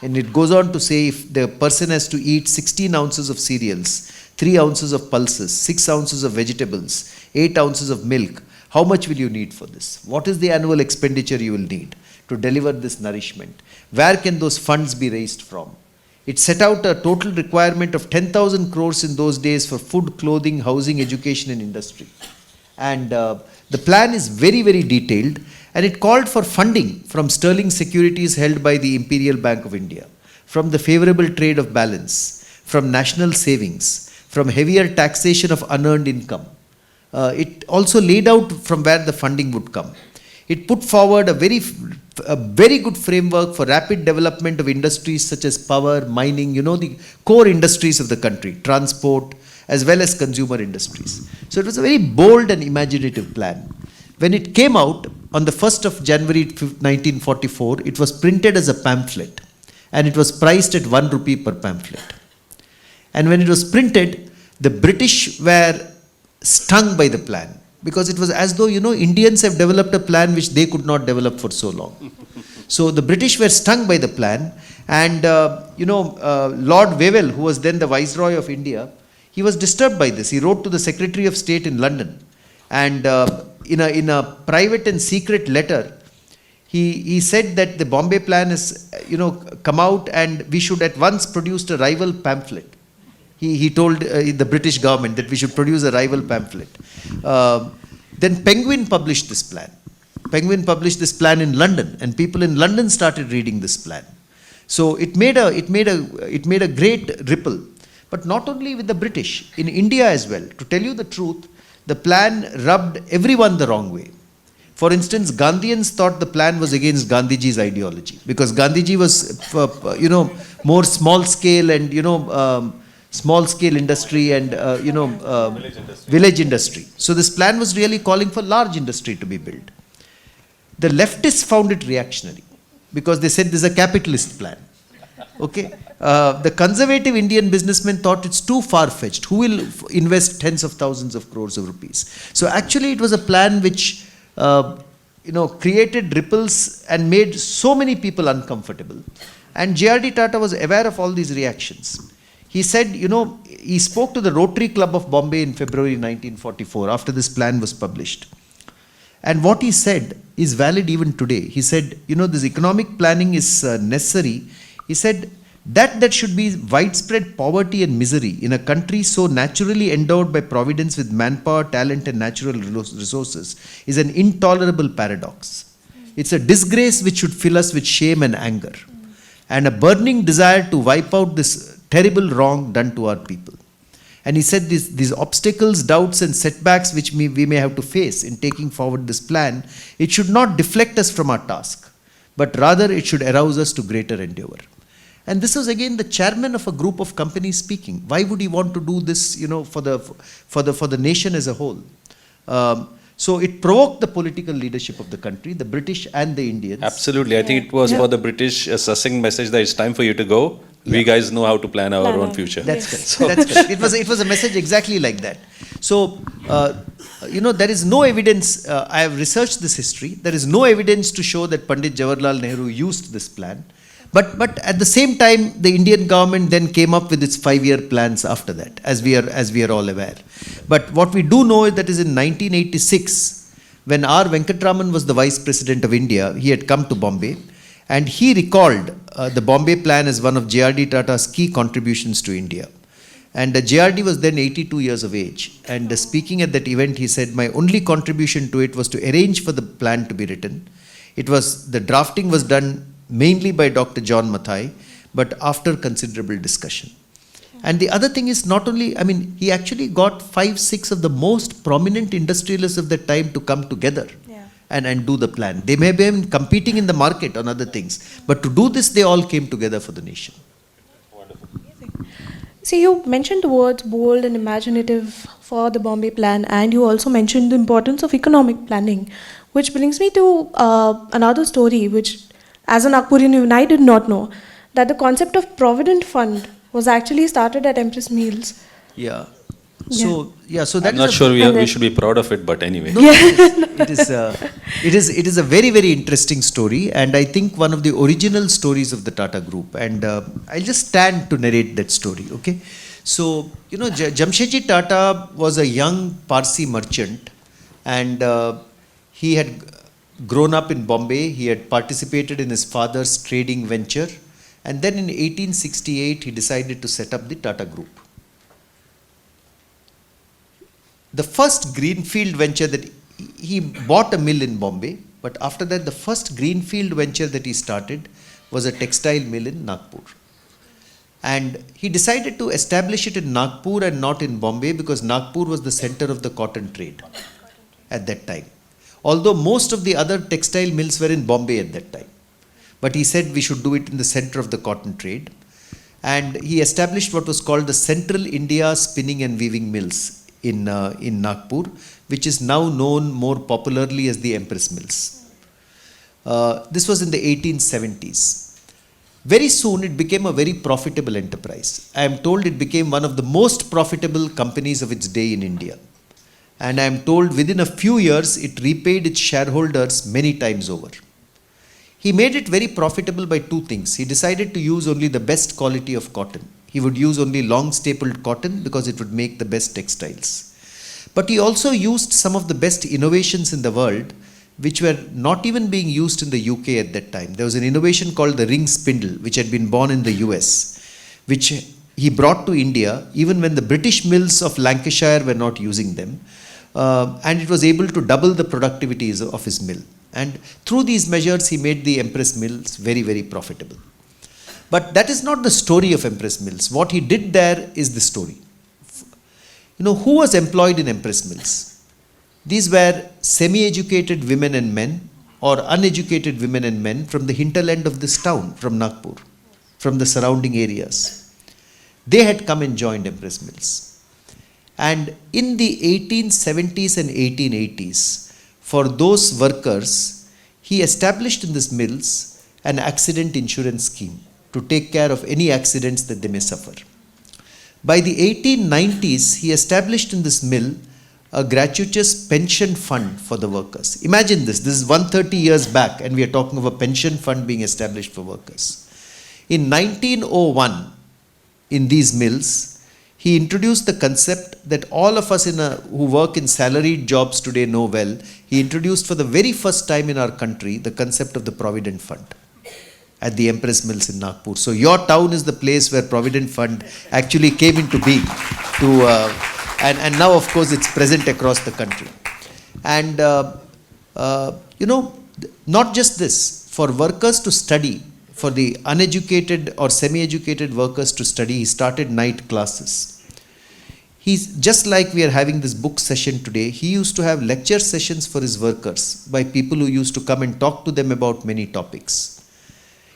[SPEAKER 1] And it goes on to say if the person has to eat 16 ounces of cereals, 3 ounces of pulses, 6 ounces of vegetables, 8 ounces of milk, how much will you need for this? What is the annual expenditure you will need to deliver this nourishment? Where can those funds be raised from? It set out a total requirement of 10,000 crores in those days for food, clothing, housing, education and industry. And the plan is very, very detailed and it called for funding from sterling securities held by the Imperial Bank of India, from the favorable trade of balance, from national savings, from heavier taxation of unearned income. It also laid out from where the funding would come. It put forward a very good framework for rapid development of industries such as power, mining, the core industries of the country, transport, as well as consumer industries. So it was a very bold and imaginative plan. When it came out on the 1st of January 1944, it was printed as a pamphlet and it was priced at 1 rupee per pamphlet. And when it was printed, the British were stung by the plan. Because it was as though, Indians have developed a plan which they could not develop for so long. So the British were stung by the plan and, Lord Wavell, who was then the Viceroy of India, he was disturbed by this. He wrote to the Secretary of State in London and in a private and secret letter, he said that the Bombay Plan has, come out and we should at once produce a rival pamphlet. He told the British government that we should produce a rival pamphlet. Then Penguin published this plan. Penguin published this plan in London and people in London started reading this plan. So it made a great ripple. But not only with the British, in India as well. To tell you the truth, the plan rubbed everyone the wrong way. For instance, Gandhians thought the plan was against Gandhiji's ideology because Gandhiji was, more small scale and, small scale industry and, village industry. So this plan was really calling for large industry to be built. The leftists found it reactionary because they said this is a capitalist plan. Okay, the conservative Indian businessmen thought it's too far-fetched. Who will invest tens of thousands of crores of rupees? So actually, it was a plan which created ripples and made so many people uncomfortable. And J.R.D. Tata was aware of all these reactions. He said, he spoke to the Rotary Club of Bombay in February 1944 after this plan was published. And what he said is valid even today. He said, this economic planning is necessary. He said that should be widespread poverty and misery in a country so naturally endowed by providence with manpower, talent and natural resources is an intolerable paradox. It's a disgrace which should fill us with shame and anger and a burning desire to wipe out this terrible wrong done to our people. And he said these obstacles, doubts and setbacks which we may have to face in taking forward this plan, it should not deflect us from our task, but rather it should arouse us to greater endeavor. And this was again the chairman of a group of companies speaking. Why would he want to do this, for the nation as a whole? So it provoked the political leadership of the country, the British and the Indians.
[SPEAKER 6] Absolutely. I think it was for the British a succinct message that it's time for you to go. We guys know how to plan our own future.
[SPEAKER 1] That's correct. That's correct. It was a message exactly like that. So, there is no evidence. I have researched this history. There is no evidence to show that Pandit Jawaharlal Nehru used this plan. But at the same time, the Indian government then came up with its 5-year plans after that, as we are all aware. But what we do know is that is in 1986, when R. Venkatraman was the Vice President of India, he had come to Bombay, and he recalled the Bombay plan as one of J.R.D. Tata's key contributions to India. And J.R.D. was then 82 years of age. And speaking at that event, he said, my only contribution to it was to arrange for the plan to be written. The drafting was done mainly by Dr. John Mathai, but after considerable discussion. And the other thing is not only, he actually got 5-6 of the most prominent industrialists of that time to come together and do the plan. They may have been competing in the market on other things, but to do this, they all came together for the nation.
[SPEAKER 5] See, you mentioned the words bold and imaginative for the Bombay plan, and you also mentioned the importance of economic planning, which brings me to another story, which as an Nagpurian, even I did not know, that the concept of Provident Fund was actually started at Empress Meals.
[SPEAKER 1] Yeah. So that
[SPEAKER 6] I'm not sure we should be proud of it, but anyway.
[SPEAKER 1] No, it is a very, very interesting story, and I think one of the original stories of the Tata Group. And I'll just stand to narrate that story, okay? So, Jamshedji Tata was a young Parsi merchant, and he had grown up in Bombay. He had participated in his father's trading venture, and then in 1868 he decided to set up the Tata Group. The first greenfield venture that he bought a mill in Bombay, but after that the first greenfield venture that he started was a textile mill in Nagpur. And he decided to establish it in Nagpur and not in Bombay because Nagpur was the center of the cotton trade at that time. Although most of the other textile mills were in Bombay at that time. But he said we should do it in the center of the cotton trade. And he established what was called the Central India Spinning and Weaving Mills in Nagpur, which is now known more popularly as the Empress Mills. This was in the 1870s. Very soon it became a very profitable enterprise. I am told it became one of the most profitable companies of its day in India. And I am told within a few years it repaid its shareholders many times over. He made it very profitable by two things. He decided to use only the best quality of cotton. He would use only long stapled cotton because it would make the best textiles. But he also used some of the best innovations in the world which were not even being used in the UK at that time. There was an innovation called the ring spindle which had been born in the US, which he brought to India even when the British mills of Lancashire were not using them. And it was able to double the productivity of his mill. And through these measures he made the Empress Mills very, very profitable. But that is not the story of Empress Mills. What he did there is the story. Who was employed in Empress Mills? These were semi-educated women and men or uneducated women and men from the hinterland of this town, from Nagpur, from the surrounding areas. They had come and joined Empress Mills. And in the 1870s and 1880s, for those workers, he established in these mills an accident insurance scheme to take care of any accidents that they may suffer. By the 1890s, he established in this mill a gratuitous pension fund for the workers. Imagine this is 130 years back and we are talking of a pension fund being established for workers. In 1901, in these mills, he introduced the concept that all of us who work in salaried jobs today know well. He introduced for the very first time in our country the concept of the Provident Fund at the Empress Mills in Nagpur. So your town is the place where Provident Fund actually came into being and now of course it's present across the country. And not just this, for workers to study, for the uneducated or semi-educated workers to study, he started night classes. He's just like we are having this book session today, he used to have lecture sessions for his workers by people who used to come and talk to them about many topics.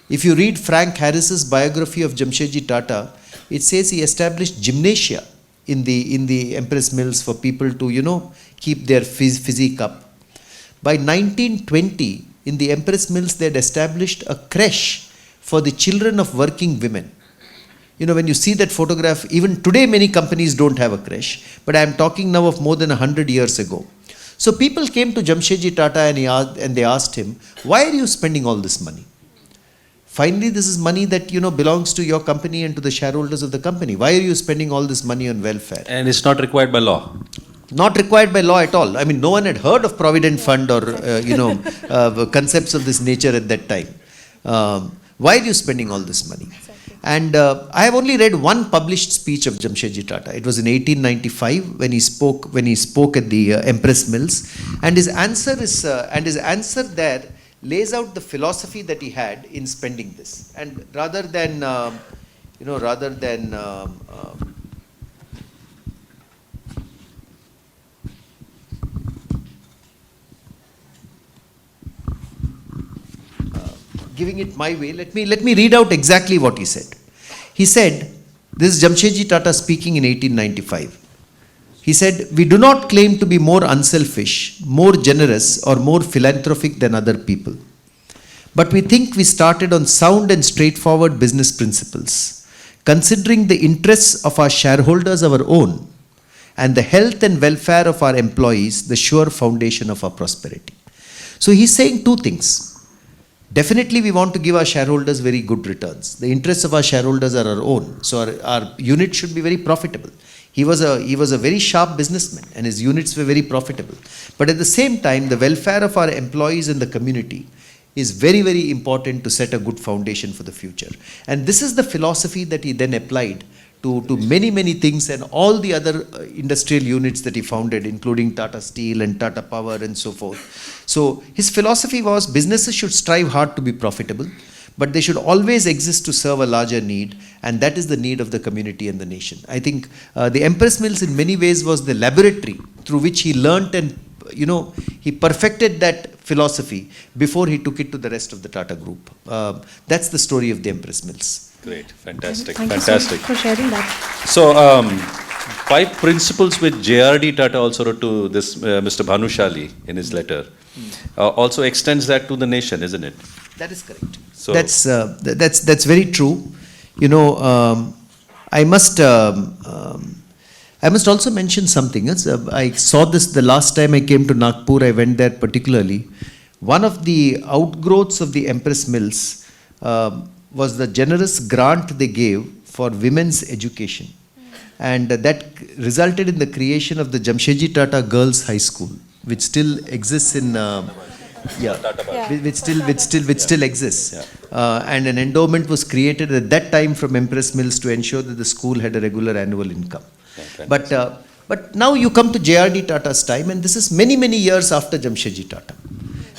[SPEAKER 1] If you read Frank Harris's biography of Jamshedji Tata, it says he established gymnasia in the Empress Mills for people to, keep their physique up. By 1920, in the Empress Mills, they had established a creche for the children of working women. When you see that photograph, even today many companies don't have a creche, but I am talking now of more than 100 years ago. So people came to Jamshedji Tata and they asked him, why are you spending all this money? Finally, this is money that, belongs to your company and to the shareholders of the company. Why are you spending all this money on welfare?
[SPEAKER 6] And it's not required by law.
[SPEAKER 1] Not required by law at all. I mean, no one had heard of Provident Fund or, concepts of this nature at that time. Why are you spending all this money? And I have only read one published speech of Jamshedji Tata. It was in 1895 when he spoke at the Empress Mills. And his answer there lays out the philosophy that he had in spending this. And rather than giving it my way, let me read out exactly what he said. He said, this is Jamshedji Tata speaking in 1895. He said, we do not claim to be more unselfish, more generous or more philanthropic than other people. But we think we started on sound and straightforward business principles, considering the interests of our shareholders our own and the health and welfare of our employees the sure foundation of our prosperity. So he's saying two things. Definitely we want to give our shareholders very good returns. The interests of our shareholders are our own. So our unit should be very profitable. He was a very sharp businessman and his units were very profitable. But at the same time, the welfare of our employees and the community is very, very important to set a good foundation for the future. And this is the philosophy that he then applied to many, many things and all the other industrial units that he founded, including Tata Steel and Tata Power and so forth. So his philosophy was businesses should strive hard to be profitable, but they should always exist to serve a larger need, and that is the need of the community and the nation. I think the Empress Mills in many ways was the laboratory through which he learnt and he perfected that philosophy before he took it to the rest of the Tata Group. That's the story of the Empress Mills.
[SPEAKER 6] Great, fantastic,
[SPEAKER 5] Thank
[SPEAKER 6] fantastic.
[SPEAKER 5] you so much for sharing that.
[SPEAKER 6] So, 5 principles which JRD Tata also wrote to this Mr. Bhanushali in his letter also extends that to the nation, isn't it?
[SPEAKER 1] That is correct.
[SPEAKER 6] So
[SPEAKER 1] That's very true. I must also mention something else. I saw this the last time I came to Nagpur. I went there particularly. One of the outgrowths of the Empress Mills was the generous grant they gave for women's education. And that resulted in the creation of the Jamshedji Tata Girls High School, which still exists in which still exists. And an endowment was created at that time from Empress Mills to ensure that the school had a regular annual income. But now you come to JRD Tata's time, and this is many, many years after Jamshedji Tata.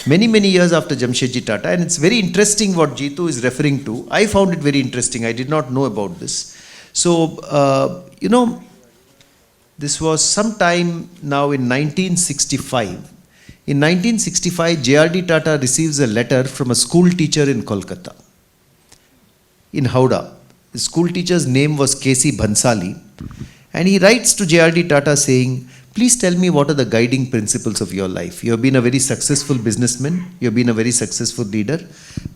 [SPEAKER 1] Many, many years after Jamshedji Tata, and it's very interesting what Jeetu is referring to. I found it very interesting. I did not know about this. So, This was sometime now in 1965. In 1965, J.R.D. Tata receives a letter from a school teacher in Kolkata, in Howrah. The school teacher's name was K.C. Bhansali, and he writes to J.R.D. Tata saying, please tell me what are the guiding principles of your life. You have been a very successful businessman, you have been a very successful leader.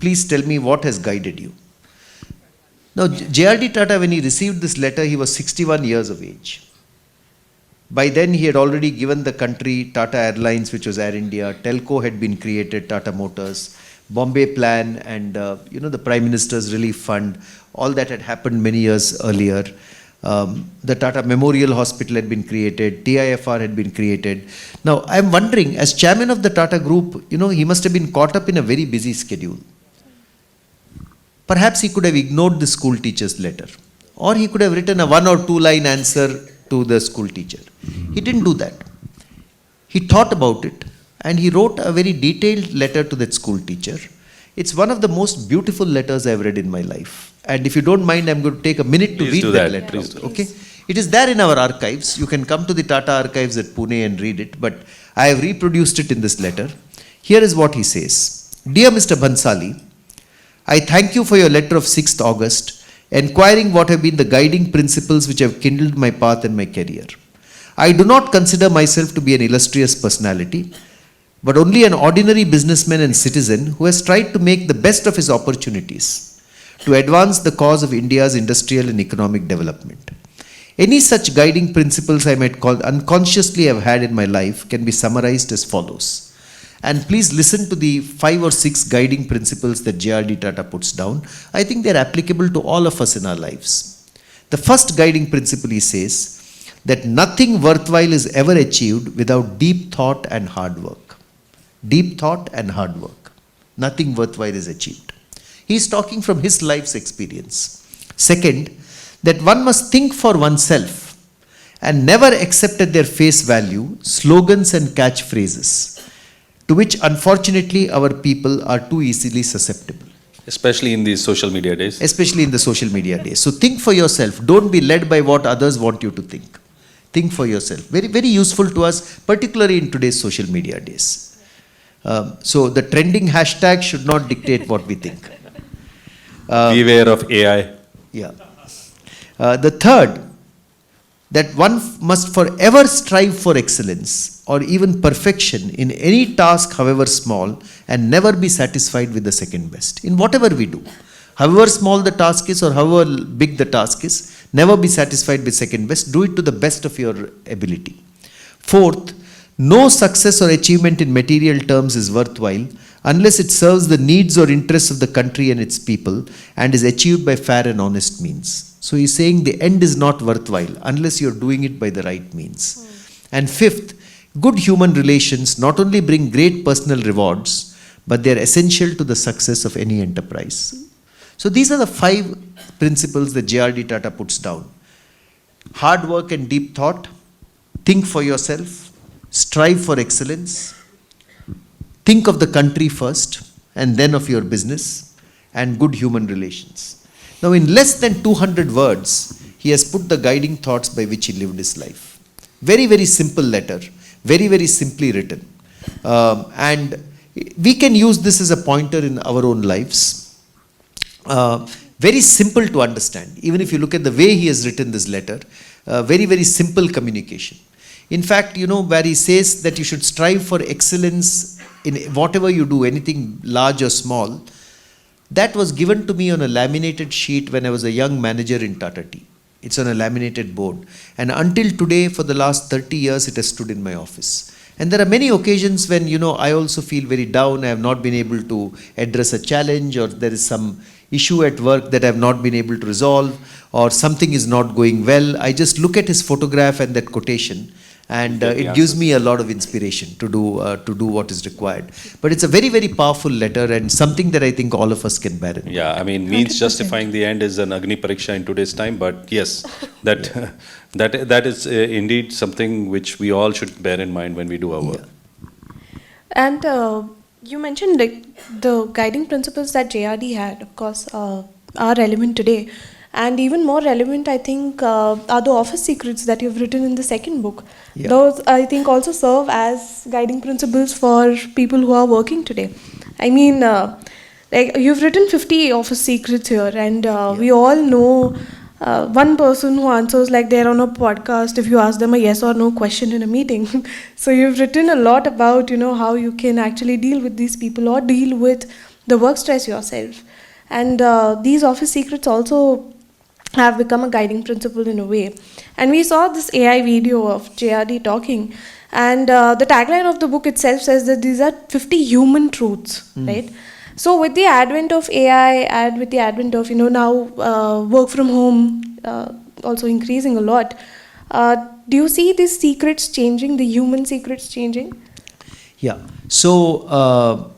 [SPEAKER 1] Please tell me what has guided you. Now, J.R.D. Tata, when he received this letter, he was 61 years of age. By then, he had already given the country Tata Airlines, which was Air India. Telco had been created, Tata Motors, Bombay Plan, and the Prime Minister's Relief Fund. All that had happened many years earlier. The Tata Memorial Hospital had been created. TIFR had been created. Now, I'm wondering, as chairman of the Tata Group, he must have been caught up in a very busy schedule. Perhaps he could have ignored the school teacher's letter, or he could have written a 1 or 2 line answer to the school teacher. He didn't do that. He thought about it, and he wrote a very detailed letter to that school teacher. It's one of the most beautiful letters I've read in my life. And if you don't mind, I'm going to take a minute to read that letter.
[SPEAKER 6] Please do.
[SPEAKER 1] Okay? It is there in our archives. You can come to the Tata archives at Pune and read it, but I have reproduced it in this letter. Here is what he says. Dear Mr. Bhansali, I thank you for your letter of 6th August, enquiring what have been the guiding principles which have kindled my path and my career. I do not consider myself to be an illustrious personality, but only an ordinary businessman and citizen who has tried to make the best of his opportunities to advance the cause of India's industrial and economic development. Any such guiding principles I might unconsciously have had in my life can be summarized as follows. And please listen to the 5 or 6 guiding principles that J.R.D. Tata puts down. I think they are applicable to all of us in our lives. The first guiding principle, he says, that nothing worthwhile is ever achieved without deep thought and hard work. Deep thought and hard work. Nothing worthwhile is achieved. He is talking from his life's experience. Second, that one must think for oneself and never accept at their face value slogans and catchphrases, to which unfortunately our people are too easily susceptible.
[SPEAKER 6] Especially in these social media days.
[SPEAKER 1] Especially in the social media days. So think for yourself. Don't be led by what others want you to think. Think for yourself. Very, very useful to us, particularly in today's social media days. So the trending hashtag should not dictate what we think.
[SPEAKER 6] Beware of AI.
[SPEAKER 1] Yeah. The third, that one must forever strive for excellence or even perfection in any task, however small, and never be satisfied with the second best. In whatever we do, however small the task is or however big the task is, never be satisfied with second best. Do it to the best of your ability. Fourth, no success or achievement in material terms is worthwhile unless it serves the needs or interests of the country and its people and is achieved by fair and honest means. So he's saying the end is not worthwhile unless you're doing it by the right means. And fifth, good human relations not only bring great personal rewards, but they're essential to the success of any enterprise. So these are the 5 principles that J.R.D. Tata puts down. Hard work and deep thought, think for yourself, strive for excellence, think of the country first and then of your business, and good human relations. Now, in less than 200 words, he has put the guiding thoughts by which he lived his life. Very, very simple letter, very, very simply written. And we can use this as a pointer in our own lives. Very simple to understand. Even if you look at the way he has written this letter, very, very simple communication. In fact, where he says that you should strive for excellence in whatever you do, anything large or small, that was given to me on a laminated sheet when I was a young manager in Tata Tea. It's on a laminated board. And until today, for the last 30 years, it has stood in my office. And there are many occasions when, I also feel very down. I have not been able to address a challenge, or there is some issue at work that I have not been able to resolve, or something is not going well. I just look at his photograph and that quotation, and it gives me a lot of inspiration to do what is required. But it's a very, very powerful letter and something that I think all of us can bear in.
[SPEAKER 6] Yeah, I mean, means 100%. Justifying the end is an Agni Pariksha in today's time, but yes, that is indeed something which we all should bear in mind when we do our work.
[SPEAKER 5] Yeah. And you mentioned the guiding principles that JRD had, of course, are relevant today. And even more relevant, I think, are the office secrets that you've written in the second book.
[SPEAKER 1] Yeah.
[SPEAKER 5] Those, I think, also serve as guiding principles for people who are working today. I mean, like you've written 50 office secrets here, and we all know one person who answers like they're on a podcast if you ask them a yes or no question in a meeting. So you've written a lot about, how you can actually deal with these people or deal with the work stress yourself. And these office secrets also have become a guiding principle in a way. And we saw this AI video of JRD talking, and the tagline of the book itself says that these are 50 human truths, right? So with the advent of AI and with the advent of, now work from home also increasing a lot, do you see these secrets changing, the human secrets changing?
[SPEAKER 1] Yeah. So,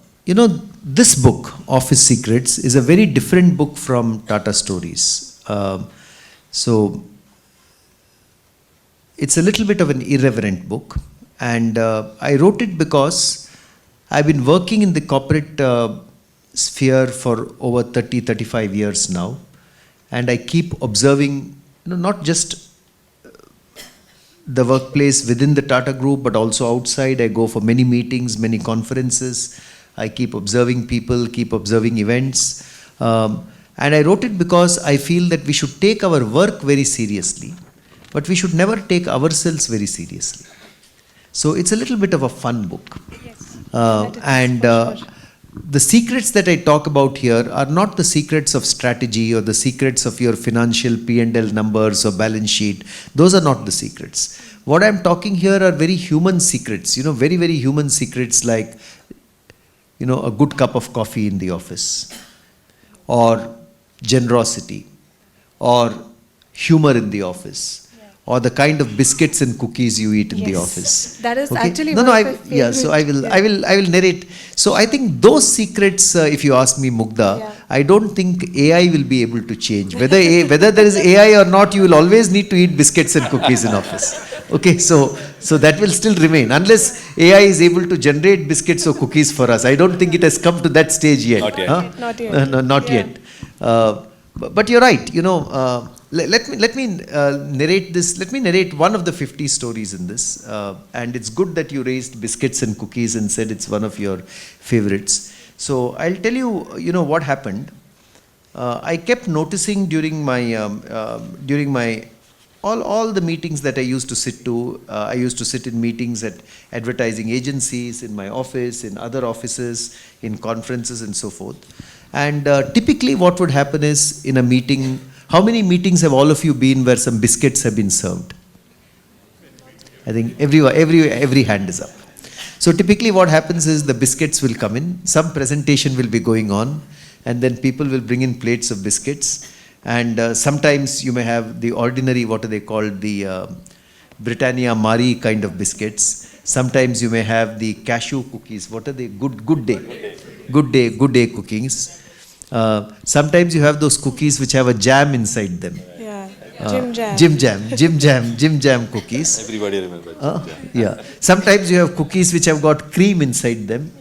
[SPEAKER 1] this book, Office Secrets, is a very different book from Tata Stories. So, it's a little bit of an irreverent book. And I wrote it because I've been working in the corporate sphere for over 35 years now. And I keep observing, not just the workplace within the Tata Group, but also outside. I go for many meetings, many conferences. I keep observing people, keep observing events. And I wrote it because I feel that we should take our work very seriously, but we should never take ourselves very seriously. So it's a little bit of a fun book. Yes. The secrets that I talk about here are not the secrets of strategy or the secrets of your financial P&L numbers or balance sheet. Those are not the secrets. What I'm talking here are very human secrets, very, very human secrets like, a good cup of coffee in the office, or generosity, or humor in the office, or the kind of biscuits and cookies you eat in the office.
[SPEAKER 5] That is actually
[SPEAKER 1] one
[SPEAKER 5] of my favorite.
[SPEAKER 1] Yeah, so I will narrate. So I think those secrets, if you ask me, Mugdha, I don't think AI will be able to change. Whether there is AI or not, you will always need to eat biscuits and cookies in office. Okay, so that will still remain unless AI is able to generate biscuits or cookies for us. I don't think it has come to that stage yet.
[SPEAKER 6] Not yet.
[SPEAKER 1] Huh?
[SPEAKER 5] Not yet.
[SPEAKER 1] No, not yet. But you're right. Let me narrate this. Let me narrate one of the 50 stories in this. And it's good that you raised biscuits and cookies and said it's one of your favorites. So I'll tell you, what happened. I kept noticing during my all the meetings that I used to sit to. I used to sit in meetings at advertising agencies, in my office, in other offices, in conferences and so forth. And typically what would happen is in a meeting, how many meetings have all of you been where some biscuits have been served? I think every hand is up. So typically what happens is the biscuits will come in, some presentation will be going on, and then people will bring in plates of biscuits. And sometimes you may have the ordinary, what are they called, the Britannia Marie kind of biscuits. Sometimes you may have the cashew cookies. What are they? Good day cookies. Sometimes you have those cookies which have a jam inside them.
[SPEAKER 5] Yeah,
[SPEAKER 1] Jim jam cookies.
[SPEAKER 6] Everybody remembers.
[SPEAKER 1] Yeah. Sometimes you have cookies which have got cream inside them.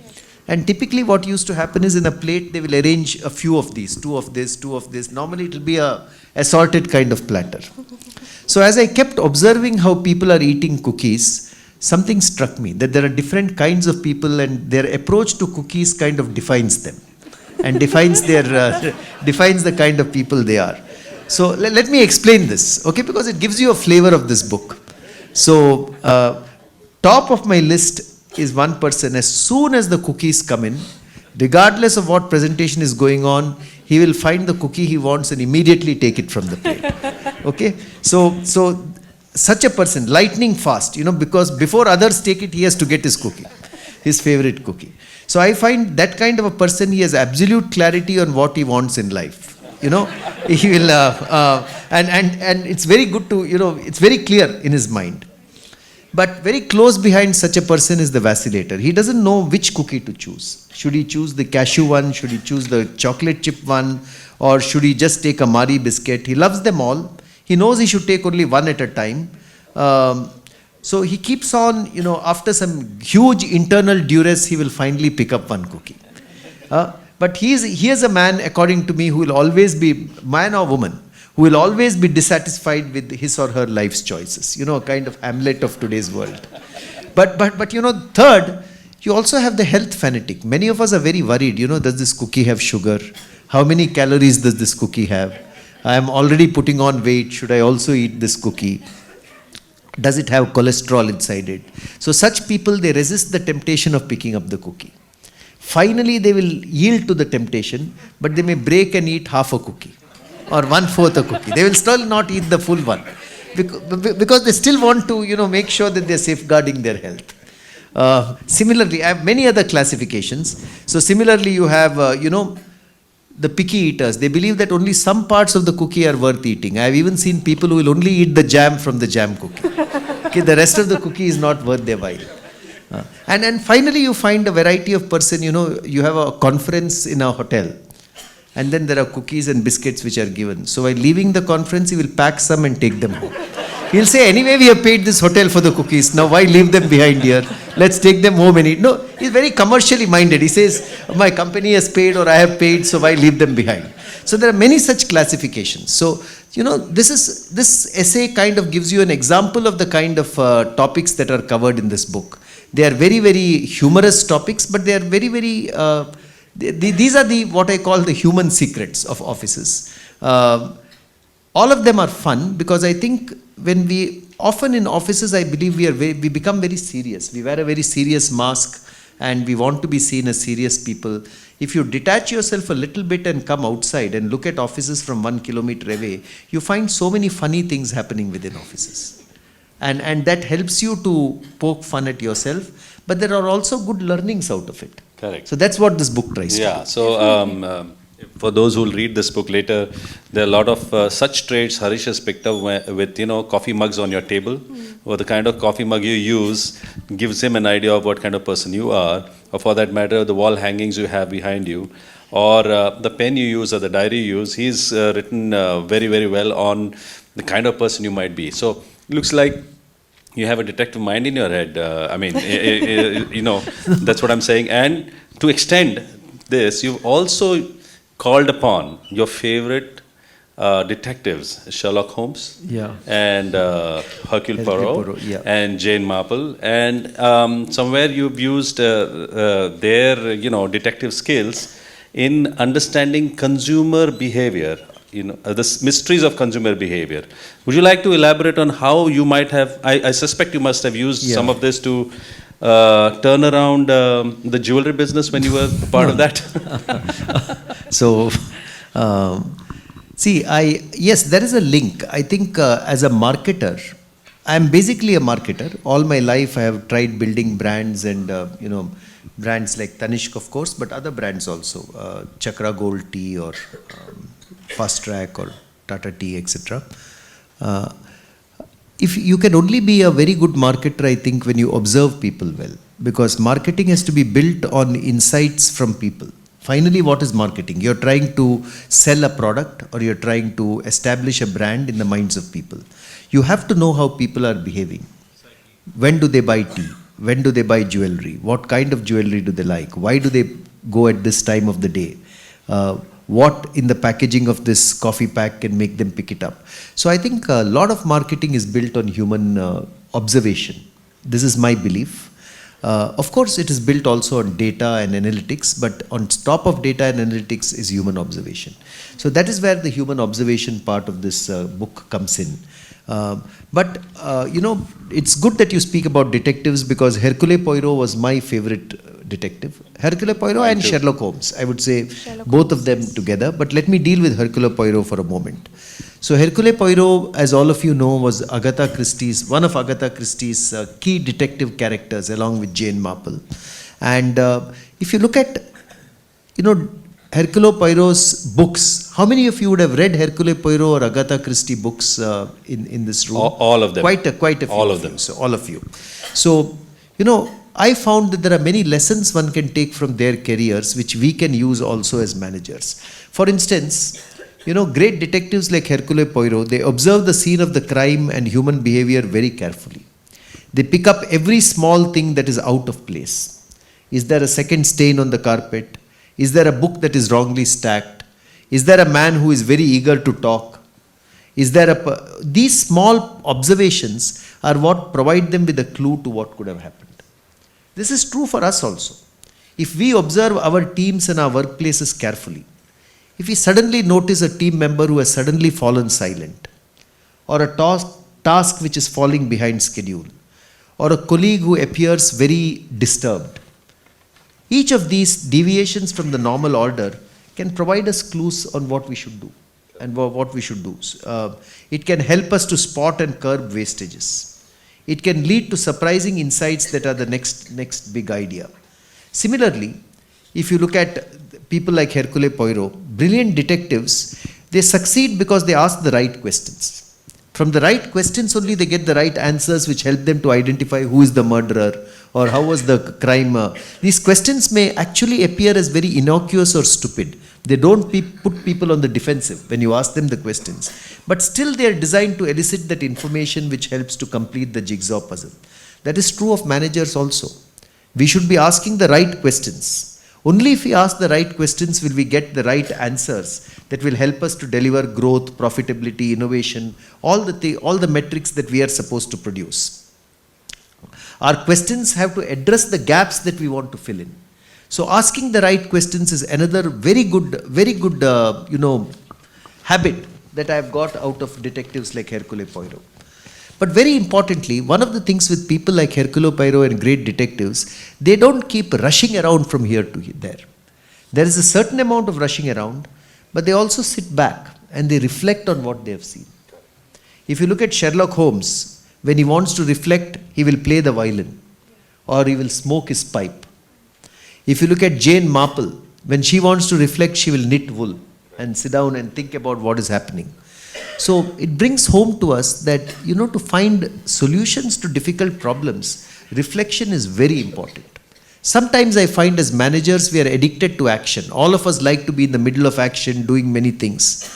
[SPEAKER 1] And typically what used to happen is in a plate they will arrange a few of these, two of this. Normally it will be a assorted kind of platter. So as I kept observing how people are eating cookies, something struck me that there are different kinds of people and their approach to cookies kind of defines them and defines the kind of people they are. So let me explain this, okay, because it gives you a flavor of this book. So top of my list is one person. As soon as the cookies come in, regardless of what presentation is going on, he will find the cookie he wants and immediately take it from the plate. Okay, so such a person, lightning fast, because before others take it, he has to get his cookie, his favorite cookie. So I find that kind of a person, he has absolute clarity on what he wants in life. He will, and it's very good to, it's very clear in his mind. But very close behind such a person is the vacillator. He doesn't know which cookie to choose. Should he choose the cashew one? Should he choose the chocolate chip one? Or should he just take a Marie biscuit? He loves them all. He knows he should take only one at a time. So he keeps on, after some huge internal duress, he will finally pick up one cookie. But he is a man, according to me, who will always be, man or woman, who will always be dissatisfied with his or her life's choices. You know, a kind of Hamlet of today's world. But you know, third, you also have the health fanatic. Many of us are very worried, you know, does this cookie have sugar? How many calories does this cookie have? I am already putting on weight, should I also eat this cookie? Does it have cholesterol inside it? So such people, they resist the temptation of picking up the cookie. Finally, they will yield to the temptation, but they may break and eat half a cookie or 1/4 a cookie. They will still not eat the full one because they still want to, you know, make sure that they're safeguarding their health. Similarly, I have many other classifications. So similarly, you have, you know, the picky eaters. They believe that only some parts of the cookie are worth eating. I have even seen people who will only eat the jam from the jam cookie. Okay, the rest of the cookie is not worth their while. And finally, you find a variety of person. You know, you have a conference in a hotel, and then there are cookies and biscuits which are given. So while leaving the conference, he will pack some and take them home. He'll say, anyway, we have paid this hotel for the cookies. Now why leave them behind here? Let's take them home and eat. No, he's very commercially minded. He says, my company has paid or I have paid, so why leave them behind? So there are many such classifications. So, you know, this essay kind of gives you an example of the kind of topics that are covered in this book. They are very, very humorous topics, but they are very, very, these are the, what I call the human secrets of offices. All of them are fun because I think when we, often in offices, I believe we become very serious. We wear a very serious mask and we want to be seen as serious people. If you detach yourself a little bit and come outside and look at offices from 1 kilometer away, you find so many funny things happening within offices. And that helps you to poke fun at yourself, but there are also good learnings out of it.
[SPEAKER 6] Correct.
[SPEAKER 1] So that's what this book tries to do.
[SPEAKER 6] Yeah, so for those who will read this book later, there are a lot of such traits Harish has picked up with, you know, coffee mugs on your table, or the kind of coffee mug you use gives him an idea of what kind of person you are, or for that matter, the wall hangings you have behind you, or the pen you use or the diary you use. He's written very, very well on the kind of person you might be. So it looks like you have a detective mind in your head. I mean, you know, that's what I'm saying. And to extend this, you've also called upon your favorite detectives, Sherlock Holmes,
[SPEAKER 1] Yeah.
[SPEAKER 6] and Hercule Poirot,
[SPEAKER 1] yeah.
[SPEAKER 6] and Jane Marple, and somewhere you've used their, you know, detective skills in understanding consumer behavior, you know, the mysteries of consumer behavior. Would you like to elaborate on how you might have, I suspect you must have used some of this to turn around the jewelry business when you were part of that?
[SPEAKER 1] So, see, yes, there is a link. I think as a marketer, I am basically a marketer. All my life I have tried building brands and, you know, brands like Tanishq, of course, but other brands also, Chakra Gold Tea or Fast Track or Tata Tea, etc. If you can only be a very good marketer, I think, when you observe people well, because marketing has to be built on insights from people. Finally, what is marketing? You're trying to sell a product or you're trying to establish a brand in the minds of people. You have to know how people are behaving. When do they buy tea? When do they buy jewelry? What kind of jewelry do they like? Why do they go at this time of the day? What in the packaging of this coffee pack can make them pick it up? So I think a lot of marketing is built on human observation. This is my belief. Of course, it is built also on data and analytics, but on top of data and analytics is human observation. So that is where the human observation part of this book comes in. But you know, it's good that you speak about detectives, because Hercule Poirot was my favorite detective. Hercule Poirot and Sherlock Holmes, I would say both of them together. But let me deal with Hercule Poirot for a moment. So Hercule Poirot, as all of you know, was one of Agatha Christie's key detective characters, along with Jane Marple. And if you look at, you know, Hercule Poirot's books, how many of you would have read Hercule Poirot or Agatha Christie books in this room?
[SPEAKER 6] All of them.
[SPEAKER 1] Quite a few.
[SPEAKER 6] All of them.
[SPEAKER 1] So all of you. So, you know, I found that there are many lessons one can take from their careers, which we can use also as managers. For instance, you know, great detectives like Hercule Poirot, they observe the scene of the crime and human behavior very carefully. They pick up every small thing that is out of place. Is there a second stain on the carpet? Is there a book that is wrongly stacked? Is there a man who is very eager to talk? Is there these small observations are what provide them with a clue to what could have happened. This is true for us also. If we observe our teams and our workplaces carefully, if we suddenly notice a team member who has suddenly fallen silent, or a task which is falling behind schedule, or a colleague who appears very disturbed, each of these deviations from the normal order can provide us clues on what we should do and what we should do. It can help us to spot and curb wastages. It can lead to surprising insights that are the next big idea. Similarly, if you look at people like Hercule Poirot, brilliant detectives, they succeed because they ask the right questions. From the right questions only they get the right answers which help them to identify who is the murderer or how was the crime. These questions may actually appear as very innocuous or stupid. They don't put people on the defensive when you ask them the questions. But still they are designed to elicit that information which helps to complete the jigsaw puzzle. That is true of managers also. We should be asking the right questions. Only if we ask the right questions will we get the right answers that will help us to deliver growth, profitability, innovation, all the metrics that we are supposed to produce. Our questions have to address the gaps that we want to fill in. So asking the right questions is another very good habit that I have got out of detectives like Hercule Poirot. But very importantly, one of the things with people like Hercule Poirot and great detectives, they don't keep rushing around from here to there. There is a certain amount of rushing around, but they also sit back and they reflect on what they have seen. If you look at Sherlock Holmes, when he wants to reflect, he will play the violin or he will smoke his pipe. If you look at Jane Marple, when she wants to reflect, she will knit wool and sit down and think about what is happening. So it brings home to us that, to find solutions to difficult problems, reflection is very important. Sometimes I find as managers, we are addicted to action. All of us like to be in the middle of action, doing many things.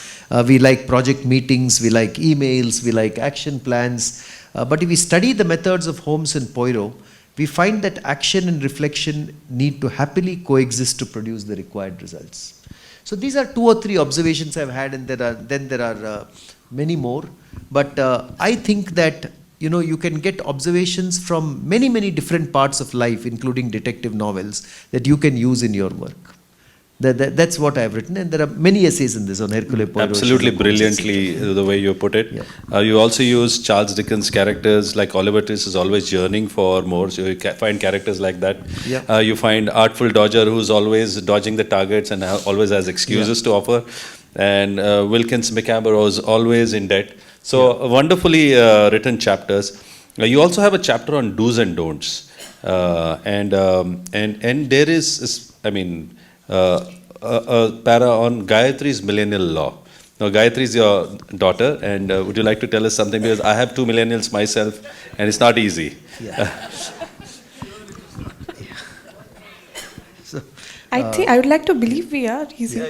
[SPEAKER 1] We like project meetings, we like emails, we like action plans. But if we study the methods of Holmes and Poirot, we find that action and reflection need to happily coexist to produce the required results. So these are 2 or 3 observations I've had, and there are many more. But I think that you can get observations from many different parts of life, including detective novels, that you can use in your work. That's what I've written, and there are many essays in this on Hercule Poirot.
[SPEAKER 6] Absolutely brilliantly the way you put it.
[SPEAKER 1] Yeah.
[SPEAKER 6] You also use Charles Dickens characters, like Oliver Twist is always yearning for more, so you find characters like that.
[SPEAKER 1] Yeah.
[SPEAKER 6] You find Artful Dodger, who's always dodging the targets and always has excuses to offer. And Wilkins Micawber was always in debt. So wonderfully written chapters. You also have a chapter on do's and don'ts. And there is, a para on Gayatri's millennial law. Now, Gayatri is your daughter, and would you like to tell us something? Because I have 2 millennials myself, and it's not easy.
[SPEAKER 1] Yeah.
[SPEAKER 5] I think I would like to believe we are easy.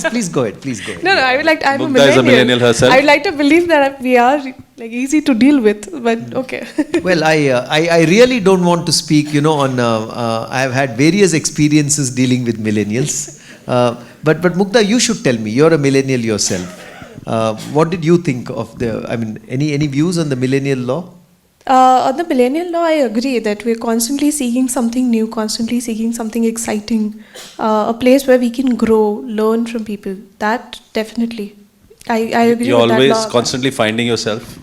[SPEAKER 1] Please go ahead. Please go ahead.
[SPEAKER 5] No, I would like to, I'm
[SPEAKER 6] Mugdha is a millennial herself.
[SPEAKER 5] I would like to believe that we are like easy to deal with, but okay.
[SPEAKER 1] Well, I really don't want to speak, on, I have had various experiences dealing with millennials. But Mugdha, you should tell me, you're a millennial yourself. What did you think of any views on the millennial law?
[SPEAKER 5] On the millennial law, I agree that we're constantly seeking something new, constantly seeking something exciting, a place where we can grow, learn from people. That definitely, I agree
[SPEAKER 6] You're
[SPEAKER 5] with that.
[SPEAKER 6] always
[SPEAKER 5] You're always
[SPEAKER 6] constantly finding yourself.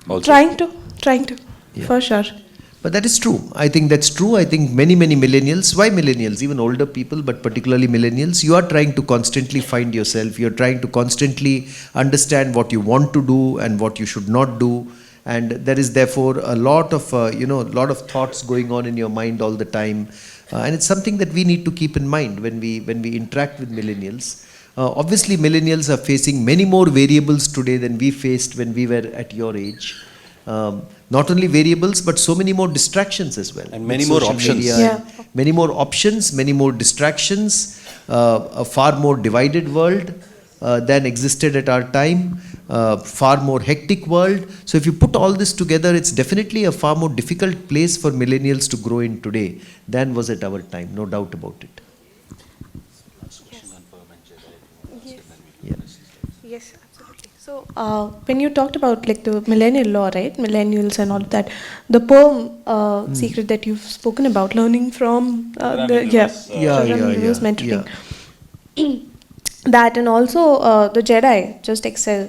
[SPEAKER 6] Also.
[SPEAKER 5] Trying to, for sure.
[SPEAKER 1] But that is true. I think that's true. I think many millennials, why millennials, even older people, but particularly millennials, you are trying to constantly find yourself. You're trying to constantly understand what you want to do and what you should not do. And there is therefore a lot of thoughts going on in your mind all the time, and it's something that we need to keep in mind when we interact with millennials. Obviously, millennials are facing many more variables today than we faced when we were at your age. Not only variables, but so many more distractions as well.
[SPEAKER 6] And many more options.
[SPEAKER 1] Many more options, many more distractions, a far more divided world than existed at our time. Far more hectic world. So if you put all this together, it's definitely a far more difficult place for millennials to grow in today than was at our time, no doubt about it.
[SPEAKER 5] Yes, absolutely. So, when you talked about like the millennial law, right, millennials and all of that, the poem secret that you've spoken about, learning from programming reverse mentoring, that and also the Jedi just excel,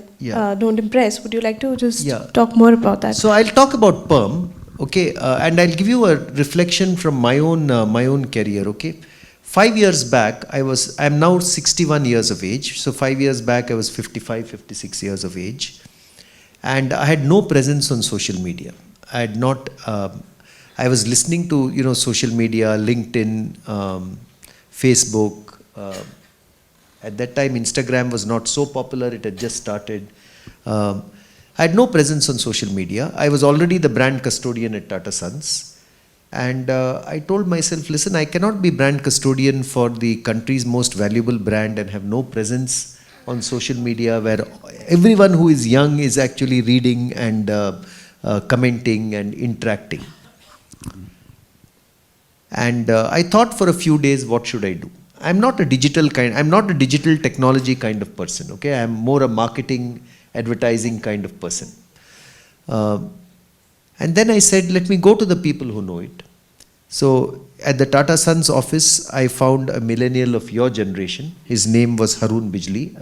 [SPEAKER 5] don't impress. Would you like to just talk more about that?
[SPEAKER 1] So I'll talk about perm, okay, and I'll give you a reflection from my own career, okay. 5 years back, I'm now 61 years of age. So 5 years back, I was 55, 56 years of age. And I had no presence on social media. I had not, I was listening to, social media, LinkedIn, Facebook. At that time, Instagram was not so popular. It had just started. I had no presence on social media. I was already the brand custodian at Tata Sons. And I told myself, listen, I cannot be brand custodian for the country's most valuable brand and have no presence on social media where everyone who is young is actually reading and commenting and interacting. And I thought for a few days, what should I do? I'm not a digital technology kind of person, okay? I'm more a marketing, advertising kind of person. And then I said, let me go to the people who know it. So at the Tata Sons office, I found a millennial of your generation. His name was Harun Bijli.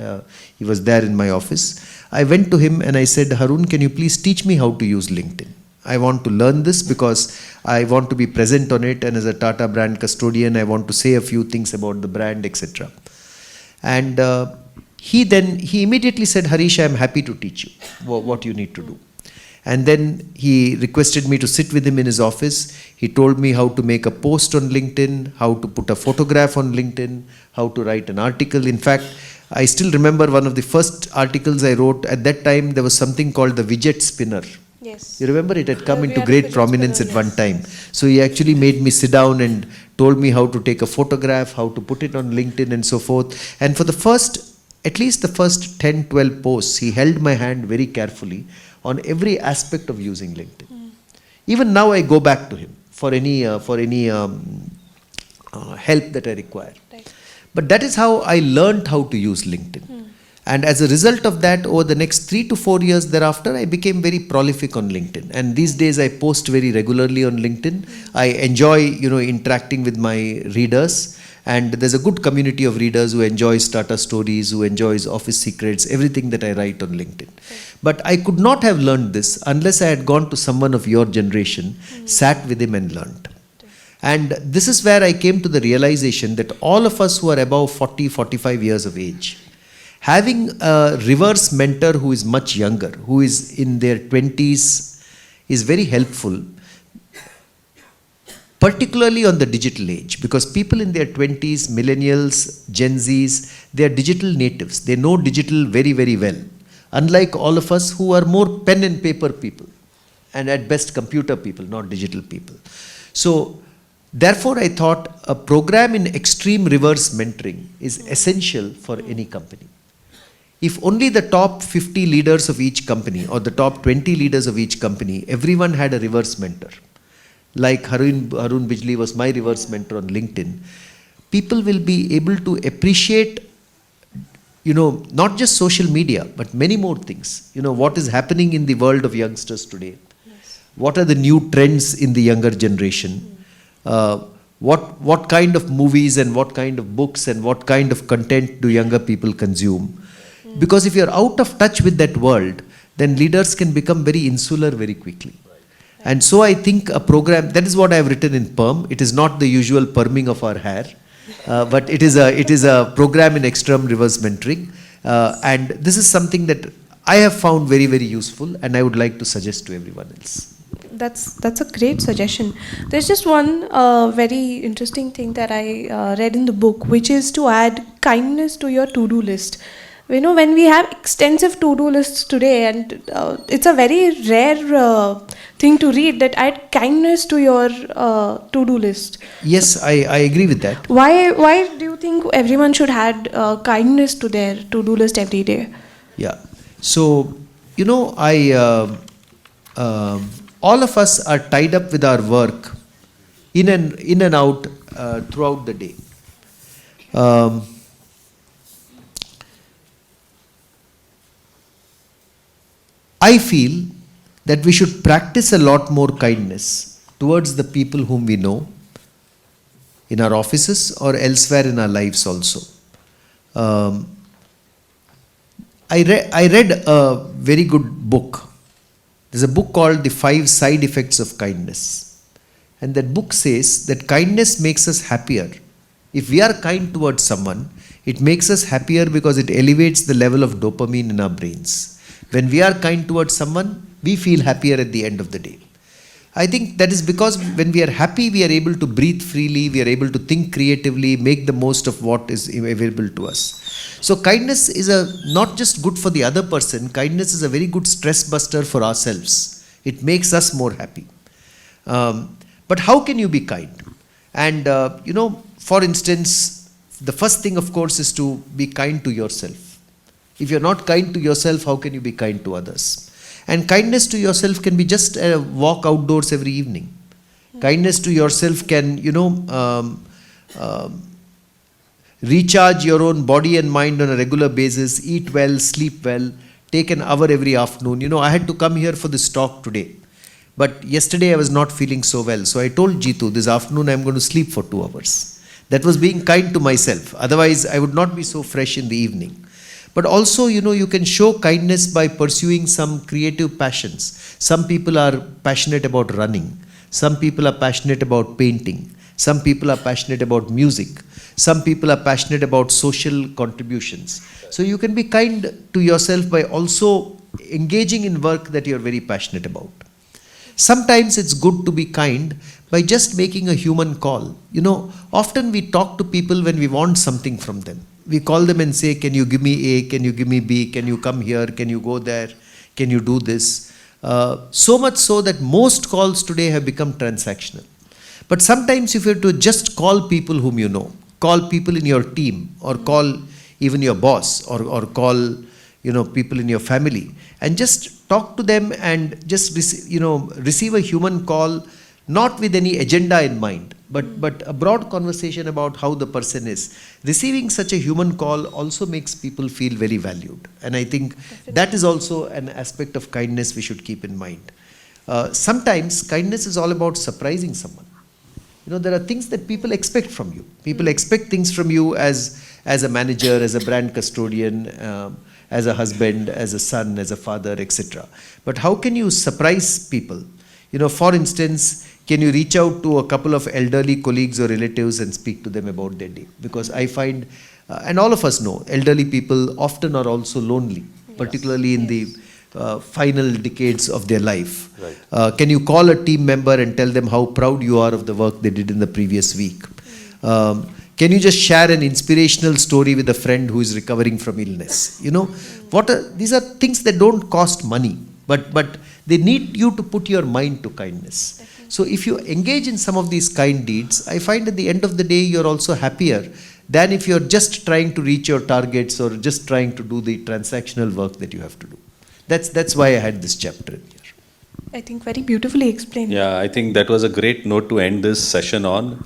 [SPEAKER 1] He was there in my office. I went to him and I said, Harun, can you please teach me how to use LinkedIn? I want to learn this because I want to be present on it, and as a Tata brand custodian, I want to say a few things about the brand, etc. And he immediately said, Harish, I am happy to teach you what you need to do. And then he requested me to sit with him in his office. He told me how to make a post on LinkedIn, how to put a photograph on LinkedIn, how to write an article. In fact, I still remember one of the first articles I wrote. At that time, there was something called the widget spinner.
[SPEAKER 5] Yes.
[SPEAKER 1] You remember it had come into great prominence at one time. So he actually made me sit down and told me how to take a photograph, how to put it on LinkedIn and so forth. And for at least the first 10, 12 posts, he held my hand very carefully on every aspect of using LinkedIn. Even now I go back to him for any help that I require.
[SPEAKER 5] Right.
[SPEAKER 1] But that is how I learned how to use LinkedIn. And as a result of that, over the next 3 to 4 years thereafter, I became very prolific on LinkedIn. And these days I post very regularly on LinkedIn. I enjoy, interacting with my readers. And there's a good community of readers who enjoys Tata Stories, who enjoys Office Secrets, everything that I write on LinkedIn. But I could not have learned this unless I had gone to someone of your generation, sat with him and learned. And this is where I came to the realization that all of us who are above 40, 45 years of age, having a reverse mentor who is much younger, who is in their 20s, is very helpful, particularly on the digital age, because people in their 20s, millennials, Gen Zs, they are digital natives. They know digital very, very well. Unlike all of us who are more pen and paper people, and at best computer people, not digital people. So, therefore, I thought a program in extreme reverse mentoring is essential for any company. If only the top 50 leaders of each company or the top 20 leaders of each company, everyone had a reverse mentor, like Harun Bijli was my reverse mentor on LinkedIn, people will be able to appreciate, not just social media, but many more things. What is happening in the world of youngsters today? Yes. What are the new trends in the younger generation? What kind of movies and what kind of books and what kind of content do younger people consume? Because if you're out of touch with that world, then leaders can become very insular very quickly. And so I think a program, that is what I have written in perm. It is not the usual perming of our hair, but it is a program in extreme reverse mentoring. And this is something that I have found very, very useful, and I would like to suggest to everyone else.
[SPEAKER 5] That's a great suggestion. There's just one very interesting thing that I read in the book, which is to add kindness to your to-do list. When we have extensive to-do lists today, and it's a very rare thing to read that add kindness to your to-do list.
[SPEAKER 1] Yes, I agree with that.
[SPEAKER 5] Why do you think everyone should add kindness to their to-do list every day?
[SPEAKER 1] Yeah. So, all of us are tied up with our work in and out throughout the day. I feel that we should practice a lot more kindness towards the people whom we know in our offices or elsewhere in our lives also. I read a very good book. There's a book called The 5 Side Effects of Kindness. And that book says that kindness makes us happier. If we are kind towards someone, it makes us happier because it elevates the level of dopamine in our brains. When we are kind towards someone, we feel happier at the end of the day. I think that is because when we are happy, we are able to breathe freely, we are able to think creatively, make the most of what is available to us. So kindness is not just good for the other person, kindness is a very good stress buster for ourselves. It makes us more happy. But how can you be kind? And, for instance, the first thing, of course, is to be kind to yourself. If you're not kind to yourself, how can you be kind to others? And kindness to yourself can be just a walk outdoors every evening. Kindness to yourself can, recharge your own body and mind on a regular basis, eat well, sleep well, take an hour every afternoon. I had to come here for this talk today. But yesterday I was not feeling so well. So I told Jeetu, this afternoon I'm going to sleep for 2 hours. That was being kind to myself. Otherwise, I would not be so fresh in the evening. But also, you can show kindness by pursuing some creative passions. Some people are passionate about running. Some people are passionate about painting. Some people are passionate about music. Some people are passionate about social contributions. So you can be kind to yourself by also engaging in work that you're very passionate about. Sometimes it's good to be kind by just making a human call. Often we talk to people when we want something from them. We call them and say, can you give me A, can you give me B, can you come here, can you go there, can you do this? So much so that most calls today have become transactional. But sometimes if you have to just call people whom you know, call people in your team, or call even your boss, or call people in your family, and just talk to them and just receive a human call, not with any agenda in mind, but a broad conversation about how the person is. Receiving such a human call also makes people feel very valued. And I think that is also an aspect of kindness we should keep in mind. Sometimes kindness is all about surprising someone. There are things that people expect from you. People expect things from you as a manager, as a brand custodian, as a husband, as a son, as a father, etc. But how can you surprise people? For instance, can you reach out to a couple of elderly colleagues or relatives and speak to them about their day? Because I find, and all of us know, elderly people often are also lonely, particularly in the final decades of their life. Right. Can you call a team member and tell them how proud you are of the work they did in the previous week? Can you just share an inspirational story with a friend who is recovering from illness? These are things that don't cost money, but they need you to put your mind to kindness. So if you engage in some of these kind deeds, I find at the end of the day, you're also happier than if you're just trying to reach your targets or just trying to do the transactional work that you have to do. That's why I had this chapter in here.
[SPEAKER 5] I think very beautifully explained.
[SPEAKER 6] Yeah, I think that was a great note to end this session on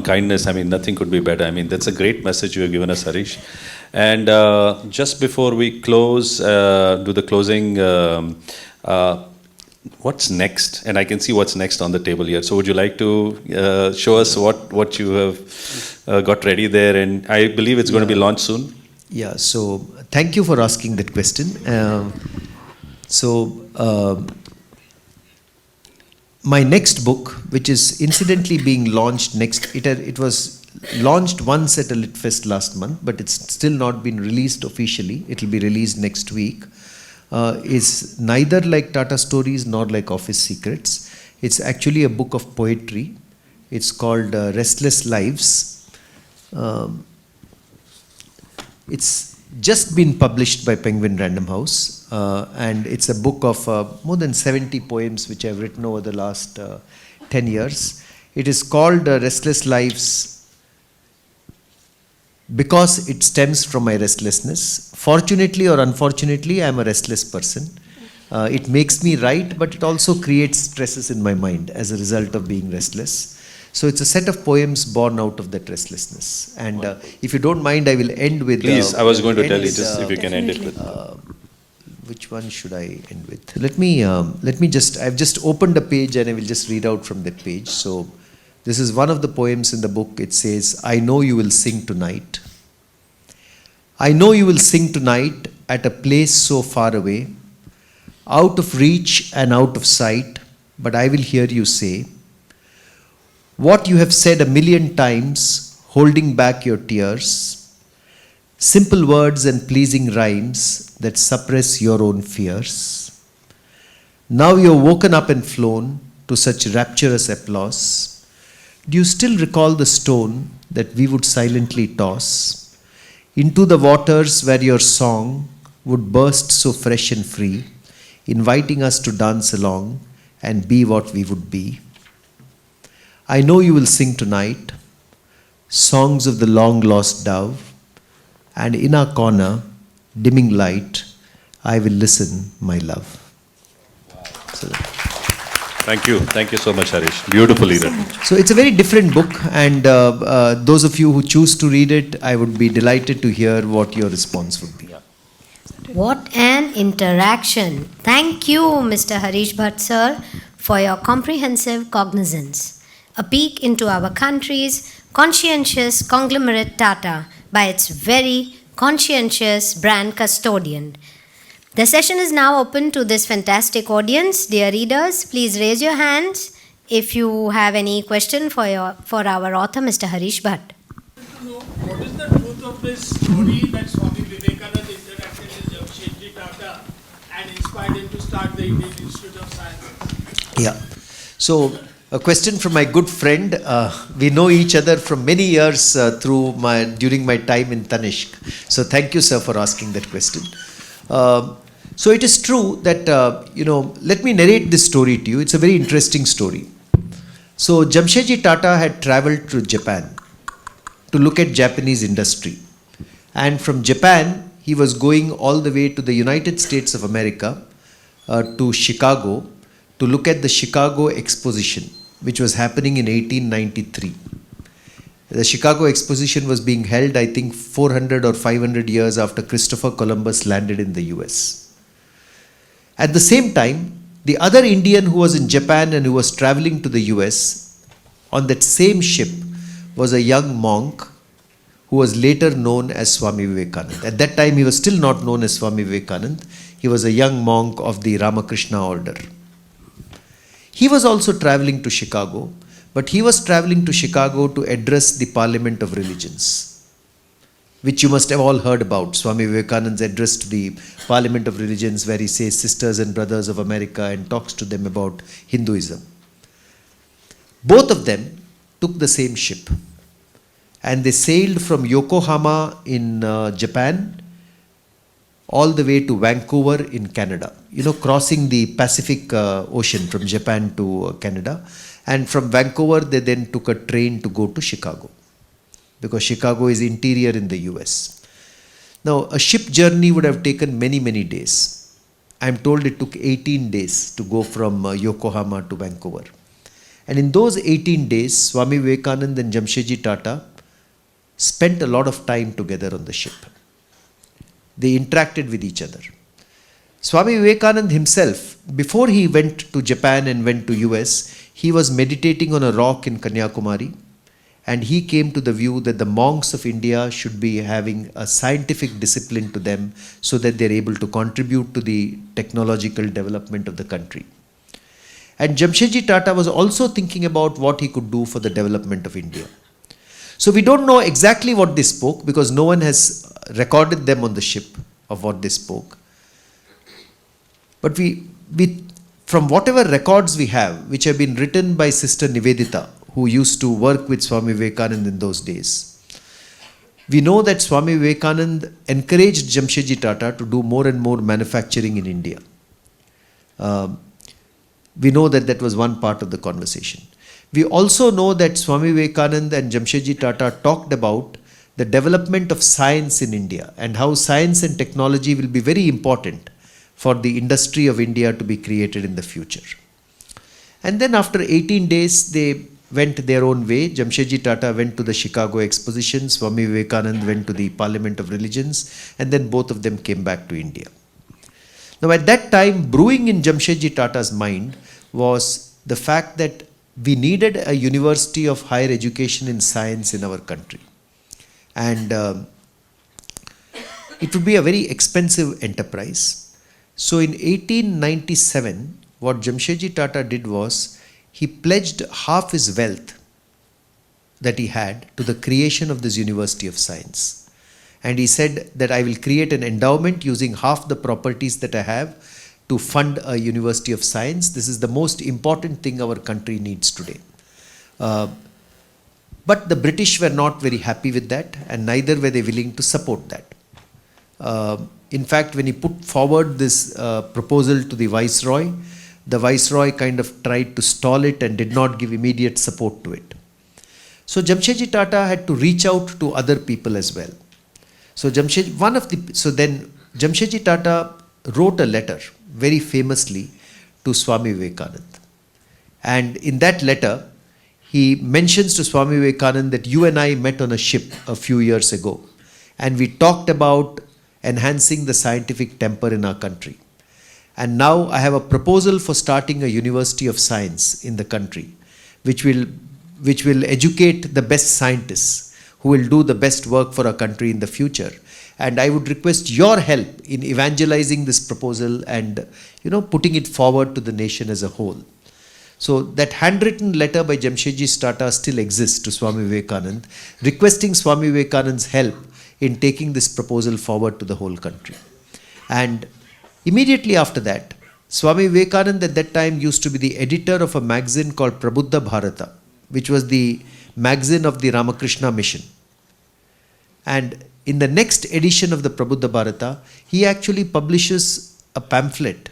[SPEAKER 6] kindness. I mean, nothing could be better. I mean, that's a great message you have given us, Harish. And just before we close, do the closing, what's next? And I can see what's next on the table here. So would you like to show us what you have got ready there? And I believe it's going to be launched soon.
[SPEAKER 1] Yeah, so thank you for asking that question. My next book, which is incidentally being launched next, it was launched once at a Lit Fest last month, but it's still not been released officially. It will be released next week. Is neither like Tata Stories nor like Office Secrets. It's actually a book of poetry. It's called Restless Lives. It's just been published by Penguin Random House, and it's a book of more than 70 poems which I've written over the last 10 years. It is called Restless Lives because it stems from my restlessness. Fortunately or unfortunately, I am a restless person. It makes me write, but it also creates stresses in my mind as a result of being restless. So it's a set of poems born out of that restlessness. And if you don't mind, I will end with...
[SPEAKER 6] Please, I was going to tell you, just if you can end it with...
[SPEAKER 1] which one should I end with? Let me just, I've just opened a page and I will just read out from that page. So this is one of the poems in the book. It says, I know you will sing tonight. I know you will sing tonight at a place so far away, out of reach and out of sight, but I will hear you say what you have said a million times, holding back your tears, simple words and pleasing rhymes that suppress your own fears. Now you're woken up and flown to such rapturous applause. Do you still recall the stone that we would silently toss into the waters where your song would burst so fresh and free, inviting us to dance along and be what we would be? I know you will sing tonight songs of the long lost dove, and in our corner, dimming light, I will listen, my love. So,
[SPEAKER 6] Thank you so much, Harish. Beautifully written.
[SPEAKER 1] so it's a very different book, and those of you who choose to read it, I would be delighted to hear what your response would be.
[SPEAKER 2] What an interaction. Thank you, Mr. Harish Bhat, sir, for your comprehensive cognizance. A peek into our country's conscientious conglomerate Tata by its very conscientious brand custodian. The session is now open to this fantastic audience. Dear readers, please raise your hands if you have any question for our author, Mr. Harish Bhat.
[SPEAKER 7] To know what is the truth of this story that Swami Vivekananda interacted with Jamshedji Tata and inspired him to start the Indian Institute of Science?
[SPEAKER 1] Yeah. So, a question from my good friend. We know each other from many years during my time in Tanishq. So, thank you, sir, for asking that question. So, it is true that, let me narrate this story to you. It's a very interesting story. So, Jamshedji Tata had traveled to Japan to look at Japanese industry. And from Japan, he was going all the way to the United States of America, to Chicago, to look at the Chicago Exposition, which was happening in 1893. The Chicago Exposition was being held, I think, 400 or 500 years after Christopher Columbus landed in the US. At the same time, the other Indian who was in Japan and who was traveling to the US on that same ship was a young monk who was later known as Swami Vivekananda. At that time, he was still not known as Swami Vivekananda. He was a young monk of the Ramakrishna order. He was also traveling to Chicago, but he was traveling to Chicago to address the Parliament of Religions, which you must have all heard about. Swami Vivekananda's address to the Parliament of Religions, where he says sisters and brothers of America and talks to them about Hinduism. Both of them took the same ship and they sailed from Yokohama in Japan all the way to Vancouver in Canada, crossing the Pacific Ocean from Japan to Canada. And from Vancouver, they then took a train to go to Chicago, because Chicago is interior in the US. Now, a ship journey would have taken many, many days. I'm told it took 18 days to go from Yokohama to Vancouver. And in those 18 days, Swami Vivekananda and Jamshedji Tata spent a lot of time together on the ship. They interacted with each other. Swami Vivekananda himself, before he went to Japan and went to US, he was meditating on a rock in Kanyakumari, and he came to the view that the monks of India should be having a scientific discipline to them so that they're able to contribute to the technological development of the country. And Jamshedji Tata was also thinking about what he could do for the development of India. So we don't know exactly what they spoke, because no one has recorded them on the ship of what they spoke. But we from whatever records we have, which have been written by Sister Nivedita, who used to work with Swami Vivekananda in those days, we know that Swami Vivekananda encouraged Jamshedji Tata to do more and more manufacturing in India. We know that that was one part of the conversation. We also know that Swami Vivekananda and Jamshedji Tata talked about the development of science in India and how science and technology will be very important for the industry of India to be created in the future. And then after 18 days, they went their own way. Jamshedji Tata went to the Chicago Exposition, Swami Vivekananda went to the Parliament of Religions, and then both of them came back to India. Now, at that time, brewing in Jamshedji Tata's mind was the fact that we needed a university of higher education in science in our country. And it would be a very expensive enterprise. So in 1897, what Jamshedji Tata did was, he pledged half his wealth that he had to the creation of this University of Science. And he said that I will create an endowment using half the properties that I have to fund a University of Science. This is the most important thing our country needs today. But the British were not very happy with that, and neither were they willing to support that. In fact, when he put forward this proposal to the Viceroy kind of tried to stall it and did not give immediate support to it. So Jamshedji Tata had to reach out to other people as well. So then Jamshedji Tata wrote a letter very famously to Swami Vivekananda. And in that letter, he mentions to Swami Vivekananda that you and I met on a ship a few years ago, and we talked about enhancing the scientific temper in our country. And now I have a proposal for starting a University of Science in the country, which will educate the best scientists who will do the best work for our country in the future. And I would request your help in evangelizing this proposal and putting it forward to the nation as a whole. So that handwritten letter by Jamshedji Tata still exists to Swami Vivekananda, requesting Swami Vivekananda's help in taking this proposal forward to the whole country. And immediately after that, Swami Vivekananda at that time used to be the editor of a magazine called Prabuddha Bharata, which was the magazine of the Ramakrishna Mission. And in the next edition of the Prabuddha Bharata, he actually publishes a pamphlet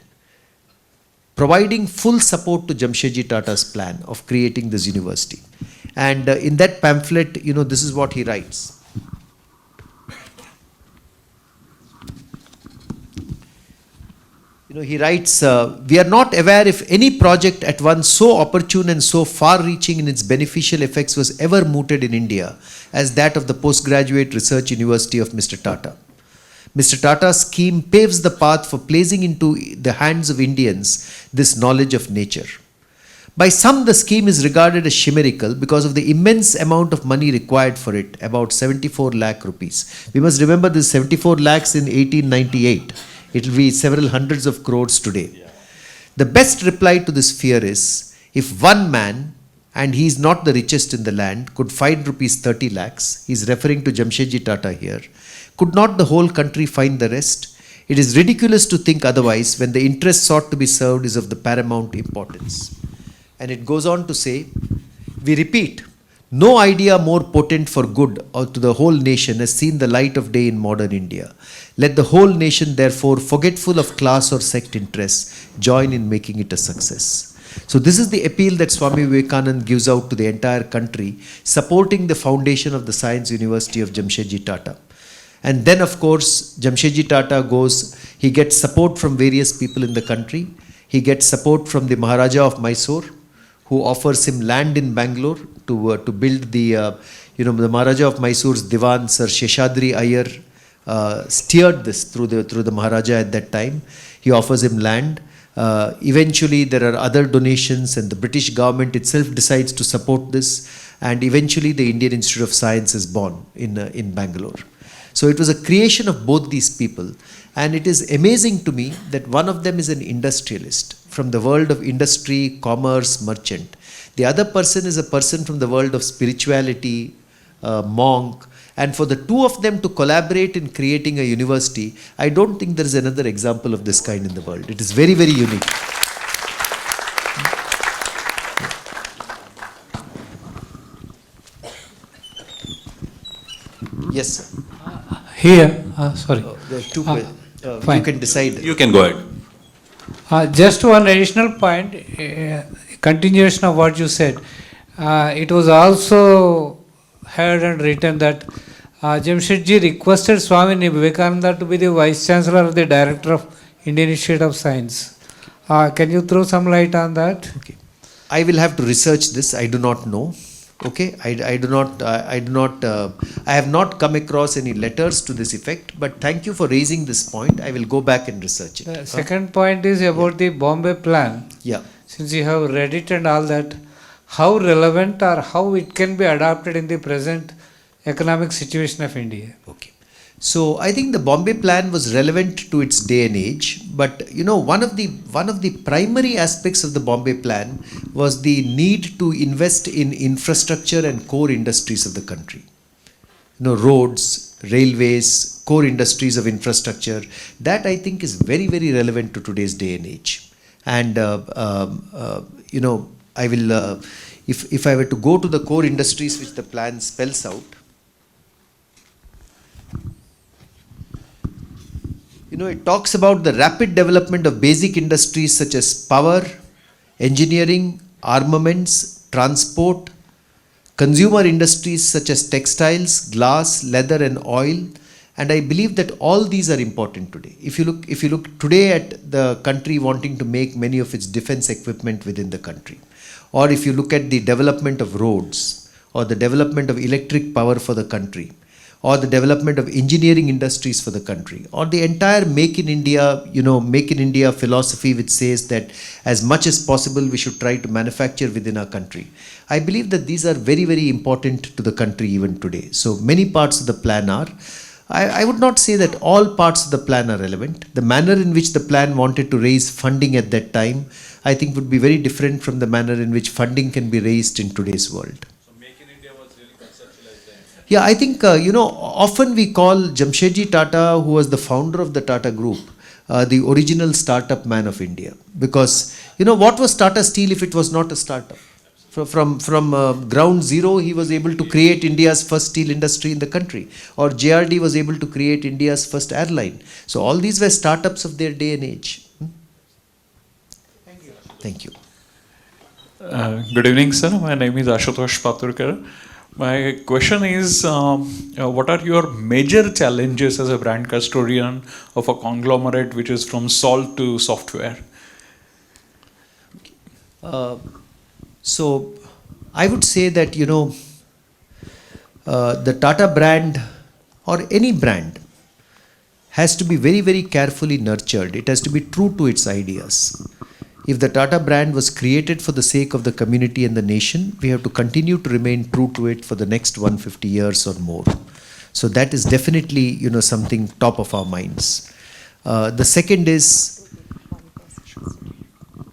[SPEAKER 1] providing full support to Jamshedji Tata's plan of creating this university. And in that pamphlet, this is what he writes. He writes, we are not aware if any project at once so opportune and so far-reaching in its beneficial effects was ever mooted in India as that of the Postgraduate Research University of Mr. Tata. Mr. Tata's scheme paves the path for placing into the hands of Indians this knowledge of nature. By some, the scheme is regarded as chimerical because of the immense amount of money required for it, about 74 lakh rupees. We must remember this 74 lakhs in 1898. It will be several hundreds of crores today. Yeah. The best reply to this fear is, if one man, and he is not the richest in the land, could find rupees 30 lakhs, he is referring to Jamshedji Tata here, could not the whole country find the rest? It is ridiculous to think otherwise when the interest sought to be served is of the paramount importance. And it goes on to say, we repeat, no idea more potent for good or to the whole nation has seen the light of day in modern India. Let the whole nation, therefore, forgetful of class or sect interests, join in making it a success. So this is the appeal that Swami Vivekananda gives out to the entire country, supporting the foundation of the Science University of Jamshedji Tata. And then, of course, Jamshedji Tata goes, he gets support from various people in the country. He gets support from the Maharaja of Mysore, who offers him land in Bangalore to build the, the Maharaja of Mysore's Diwan, Sir Sheshadri Iyer, steered this through the Maharaja at that time. He offers him land. Eventually, there are other donations, and the British government itself decides to support this. And eventually, the Indian Institute of Science is born in Bangalore. So it was a creation of both these people. And it is amazing to me that one of them is an industrialist from the world of industry, commerce, merchant. The other person is a person from the world of spirituality, monk. And for the two of them to collaborate in creating a university, I don't think there is another example of this kind in the world. It is very, very unique. Yes, sir.
[SPEAKER 8] Here, sorry.
[SPEAKER 1] There are two questions.
[SPEAKER 8] Fine.
[SPEAKER 1] You can decide.
[SPEAKER 6] You can go ahead.
[SPEAKER 8] Just one additional point, continuation of what you said. It was also heard and written that Jamshedji requested Swami Vivekananda to be the Vice Chancellor or the Director of Indian Institute of Science. Can you throw some light on that?
[SPEAKER 1] Okay. I will have to research this. I do not know. Okay, I do not, I have not come across any letters to this effect, but thank you for raising this point. I will go back and research it.
[SPEAKER 8] The second point is about the Bombay plan.
[SPEAKER 1] Yeah.
[SPEAKER 8] Since you have read it and all that, how relevant or how it can be adapted in the present economic situation of India?
[SPEAKER 1] Okay. So I think the Bombay plan was relevant to its day and age, but you know, one of the primary aspects of the Bombay plan was the need to invest in infrastructure and core industries of the country. You know, roads, railways, core industries of infrastructure. That I think is very, very relevant to today's day and age. And you know, I will, if I were to go to the core industries which the plan spells out, you know, it talks about the rapid development of basic industries such as power, engineering, armaments, transport, consumer industries such as textiles, glass, leather and oil. And I believe that all these are important today. If you look today at the country wanting to make many of its defense equipment within the country, or if you look at the development of roads, or the development of electric power for the country, or the development of engineering industries for the country, or the entire Make in India, you know, Make in India philosophy which says that as much as possible we should try to manufacture within our country. I believe that these are very, very important to the country even today. So many parts of the plan are. I would not say that all parts of the plan are relevant. The manner in which the plan wanted to raise funding at that time, I think would be very different from the manner in which funding can be raised in today's world. Yeah, I think, you know, often we call Jamshedji Tata, who was the founder of the Tata Group, the original startup man of India. Because, you know, what was Tata Steel if it was not a startup? From ground zero, he was able to create India's first steel industry in the country. Or JRD was able to create India's first airline. So all these were startups of their day and age. Thank you.
[SPEAKER 9] Good evening, sir. My name is Ashutosh Paturkar. My question is, what are your major challenges as a brand custodian of a conglomerate which is from salt to software?
[SPEAKER 1] So I would say that, you know, the Tata brand or any brand has to be very, very carefully nurtured. It has to be true to its ideas. If the Tata brand was created for the sake of the community and the nation, we have to continue to remain true to it for the next 150 years or more. So that is definitely, you know, something top of our minds. The second is,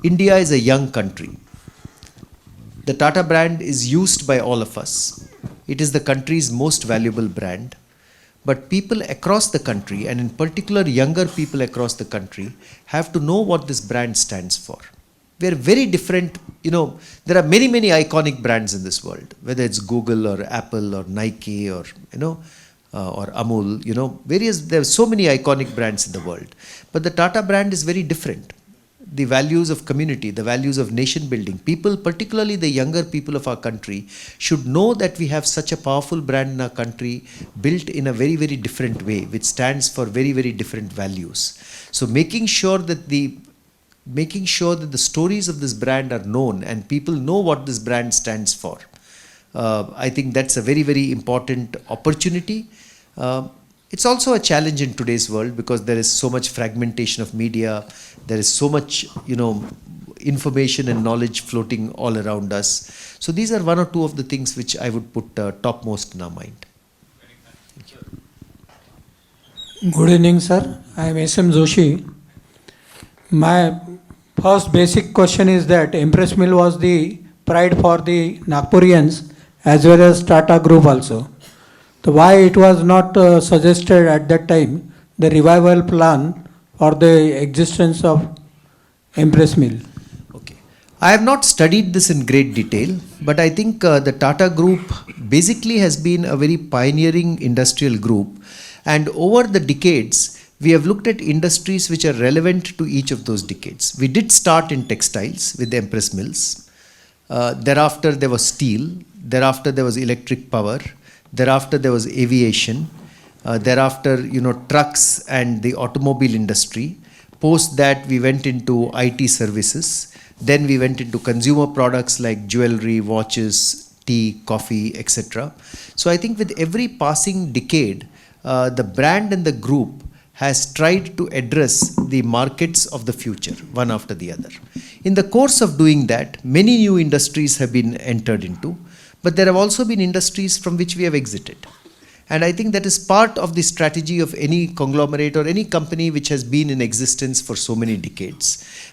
[SPEAKER 1] India is a young country. The Tata brand is used by all of us. It is the country's most valuable brand. But people across the country, and in particular younger people across the country, have to know what this brand stands for. We are very different, you know, there are many, many iconic brands in this world, whether it's Google or Apple or Nike or, you know, or Amul, you know, there are so many iconic brands in the world. But the Tata brand is very different. The values of community, the values of nation building. People, particularly the younger people of our country, should know that we have such a powerful brand in our country built in a very, very different way, which stands for very, very different values. So making sure that the stories of this brand are known and people know what this brand stands for. I think that's a very, very important opportunity. It's also a challenge in today's world because there is so much fragmentation of media. There is so much, you know, information and knowledge floating all around us. So these are one or two of the things which I would put topmost in our mind. Thank
[SPEAKER 10] you. Good evening, sir. I am S.M. Joshi. My first basic question is that Empress Mill was the pride for the Nagpurians as well as Tata Group also. So why it was not suggested at that time the revival plan for the existence of Empress Mill?
[SPEAKER 1] Okay. I have not studied this in great detail, but I think the Tata Group basically has been a very pioneering industrial group, and over the decades we have looked at industries which are relevant to each of those decades. We did start in textiles with the Empress Mills. Thereafter there was steel. Thereafter there was electric power. Thereafter there was aviation. Thereafter, you know, trucks and the automobile industry. Post that we went into IT services. Then we went into consumer products like jewelry, watches, tea, coffee, etc. So I think with every passing decade, the brand and the group has tried to address the markets of the future, one after the other. In the course of doing that, many new industries have been entered into, but there have also been industries from which we have exited. And I think that is part of the strategy of any conglomerate or any company which has been in existence for so many decades.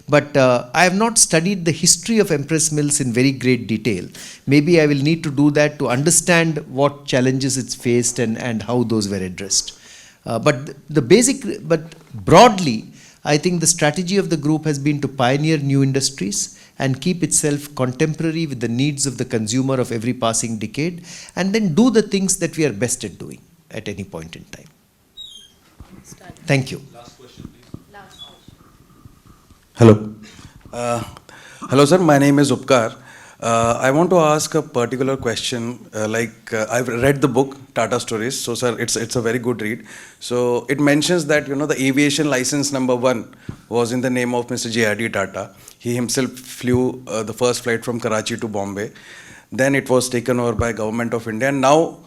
[SPEAKER 1] But I have not studied the history of Empress Mills in very great detail. Maybe I will need to do that to understand what challenges it's faced and how those were addressed. But broadly, I think the strategy of the group has been to pioneer new industries and keep itself contemporary with the needs of the consumer of every passing decade, and then do the things that we are best at doing at any point in time. Thank you.
[SPEAKER 6] Last question, please.
[SPEAKER 11] Hello. Hello, sir. My name is Upkar. I want to ask a particular question. I've read the book Tata Stories. So, sir, it's a very good read. So it mentions that the aviation license number 1 was in the name of Mr. J.R.D. Tata. He himself flew the first flight from Karachi to Bombay. Then it was taken over by Government of India. And now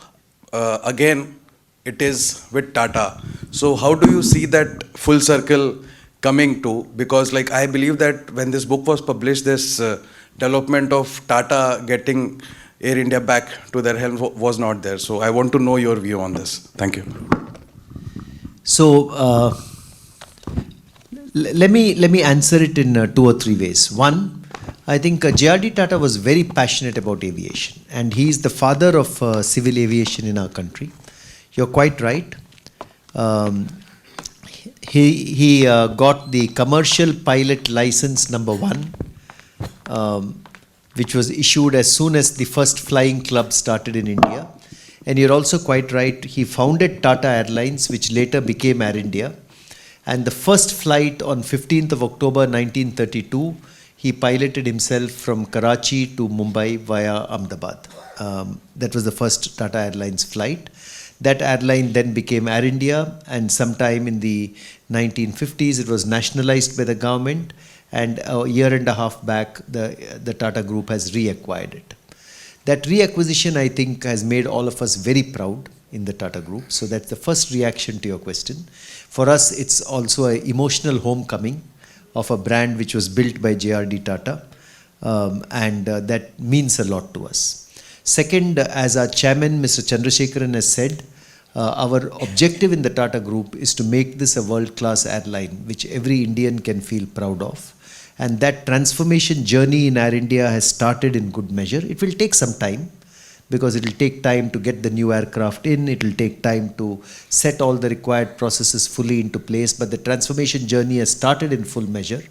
[SPEAKER 11] again it is with Tata. So how do you see that full circle coming to? Because I believe that when this book was published, this development of Tata getting Air India back to their helm was not there. So I want to know your view on this. Thank you.
[SPEAKER 1] So let me answer it in 2 or 3 ways. One, I think J.R.D. Tata was very passionate about aviation, and he is the father of civil aviation in our country. You're quite right. He got the commercial pilot license number 1, which was issued as soon as the first flying club started in India. And you're also quite right, he founded Tata Airlines, which later became Air India. And the first flight on 15th of October 1932, he piloted himself from Karachi to Mumbai via Ahmedabad. That was the first Tata Airlines flight. That airline then became Air India, and sometime in the 1950s it was nationalized by the government, and a year and a half back the Tata Group has reacquired it. That reacquisition, I think, has made all of us very proud in the Tata Group. So that's the first reaction to your question. For us, it's also an emotional homecoming of a brand which was built by J.R.D. Tata, and that means a lot to us. Second, as our chairman, Mr. Chandrasekaran, has said, our objective in the Tata Group is to make this a world-class airline which every Indian can feel proud of. And that transformation journey in Air India has started in good measure. It will take some time, because it will take time to get the new aircraft in, it will take time to set all the required processes fully into place, but the transformation journey has started in full measure.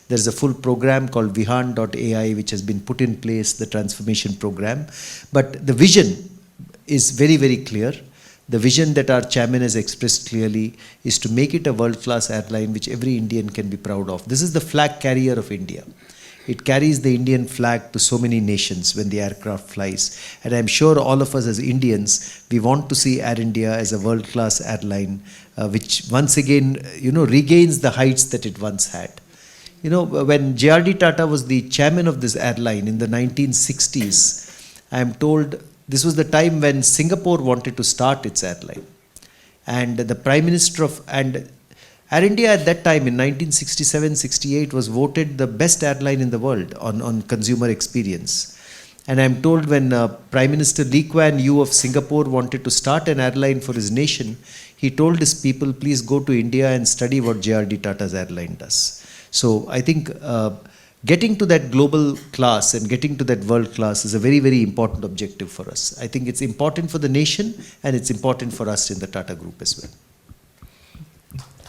[SPEAKER 1] There is a full program called Vihan.ai which has been put in place, the transformation program. But the vision is very, very clear. The vision that our chairman has expressed clearly is to make it a world-class airline which every Indian can be proud of. This is the flag carrier of India. It carries the Indian flag to so many nations when the aircraft flies. And I'm sure all of us as Indians, we want to see Air India as a world-class airline which once again, regains the heights that it once had. When J.R.D. Tata was the chairman of this airline in the 1960s, I am told this was the time when Singapore wanted to start its airline. And the Prime Minister of Air India at that time in 1967-68 was voted the best airline in the world on consumer experience. And I'm told when Prime Minister Lee Kuan Yew of Singapore wanted to start an airline for his nation, he told his people, please go to India and study what J.R.D. Tata's airline does. So I think getting to that global class and getting to that world class is a very, very important objective for us. I think it's important for the nation, and it's important for us in the Tata Group as well.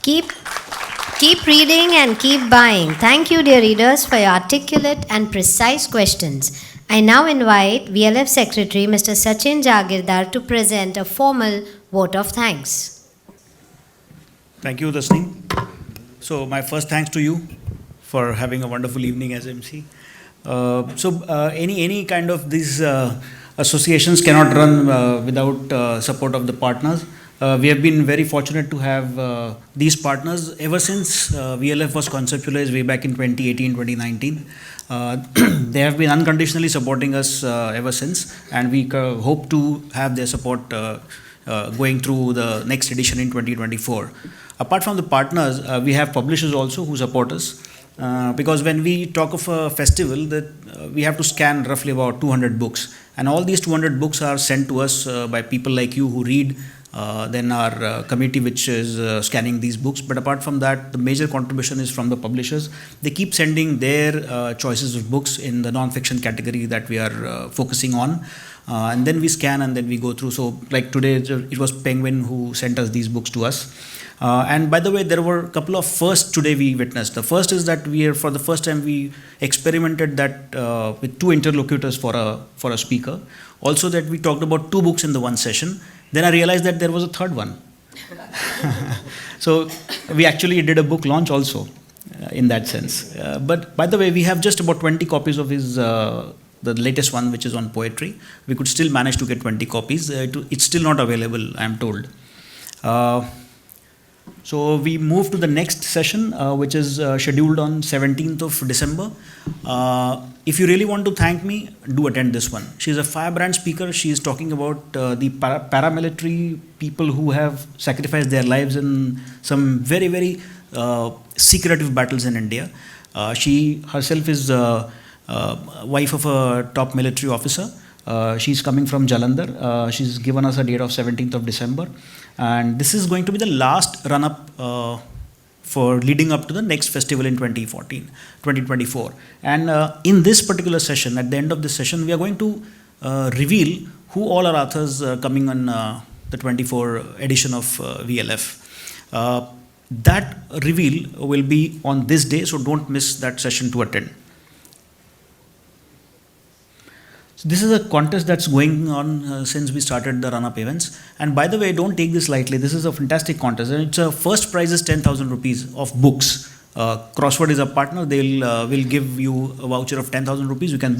[SPEAKER 2] Keep reading and keep buying. Thank you, dear readers, for your articulate and precise questions. I now invite VLF Secretary Mr. Sachin Jagirdar to present a formal vote of thanks.
[SPEAKER 3] Thank you, Tasneem. So my first thanks to you for having a wonderful evening as MC. Any kind of these associations cannot run without support of the partners. We have been very fortunate to have these partners ever since VLF was conceptualized way back in 2018, 2019. They have been unconditionally supporting us ever since, and we hope to have their support going through the next edition in 2024. Apart from the partners, we have publishers also who support us. Because when we talk of a festival, that we have to scan roughly about 200 books, and all these 200 books are sent to us by people like you who read, then our committee which is scanning these books. But apart from that, the major contribution is from the publishers. They keep sending their choices of books in the non-fiction category that we are focusing on, and then we scan and then we go through. So like today it was Penguin who sent us these books to us. And by the way, there were a couple of firsts today we witnessed. The first is that for the first time we experimented that with 2 interlocutors for a speaker. Also that we talked about 2 books in the one session. Then I realized that there was a third one. So we actually did a book launch also in that sense. But by the way, we have just about 20 copies of his the latest one, which is on poetry. We could still manage to get 20 copies. It's still not available, I am told. So we move to the next session, which is scheduled on 17th of December. If you really want to thank me, do attend this one. She's a firebrand speaker. She is talking about the paramilitary people who have sacrificed their lives in some very, very secretive battles in India. She herself is wife of a top military officer. She's coming from Jalandhar. She's given us a date of 17th of December. And this is going to be the last run-up for leading up to the next festival in 2024. And in this particular session, at the end of this session, we are going to reveal who all are authors coming on the 24 edition of VLF. That reveal will be on this day, so don't miss that session to attend. So this is a contest that's going on since we started the run-up events. And by the way, don't take this lightly. This is a fantastic contest. And it's a first prize is 10,000 rupees of books. Crossword is a partner. They'll will give you a voucher of 10,000 rupees. You can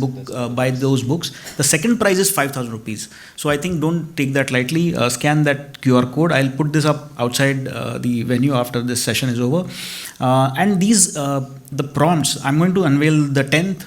[SPEAKER 3] buy those books. The second prize is 5,000 rupees. So I think don't take that lightly. Scan that QR code. I'll put this up outside the venue after this session is over. And these the prompts. I'm going to unveil the 10th.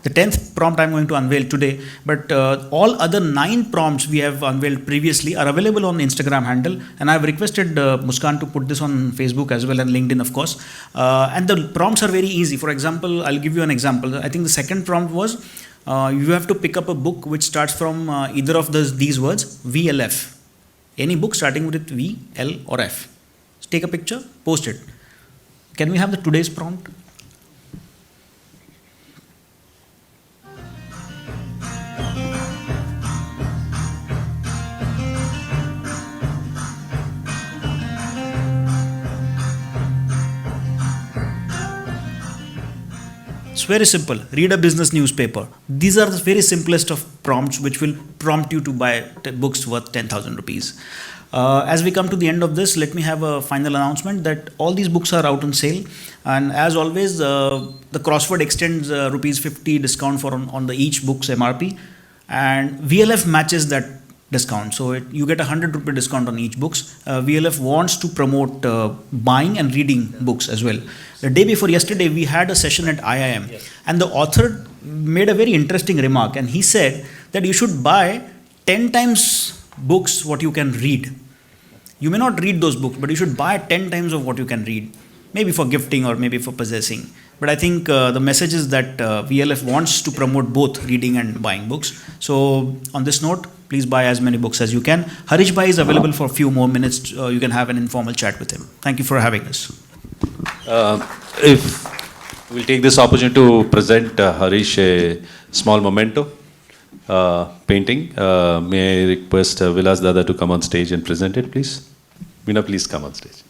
[SPEAKER 3] The 10th prompt I'm going to unveil today, but all other 9 prompts we have unveiled previously are available on the Instagram handle, and I've requested Muskan to put this on Facebook as well and LinkedIn, of course. And the prompts are very easy. For example, I'll give you an example. I think the second prompt was you have to pick up a book which starts from either of these words, VLF. Any book starting with V, L or F. Take a picture, post it. Can we have the today's prompt? It's very simple. Read a business newspaper. These are the very simplest of prompts which will prompt you to buy books worth 10,000 rupees. As we come to the end of this, let me have a final announcement that all these books are out on sale. And as always, the crossword extends rupees 50 discount on the each book's MRP. And VLF matches that discount. So you get 100 rupee discount on each books. VLF wants to promote buying and reading books as well. The day before yesterday, we had a session at IIM, yes. And the author made a very interesting remark, and he said that you should buy 10 times books what you can read. You may not read those books, but you should buy 10 times of what you can read, maybe for gifting or maybe for possessing. But I think the message is that VLF wants to promote both reading and buying books. So on this note, please buy as many books as you can. Harish Bhai is available for a few more minutes. You can have an informal chat with him. Thank you for having us.
[SPEAKER 6] If we'll take this opportunity to present Harish a small memento painting. May I request Vilas Dada to come on stage and present it, please? Veena, please come on stage.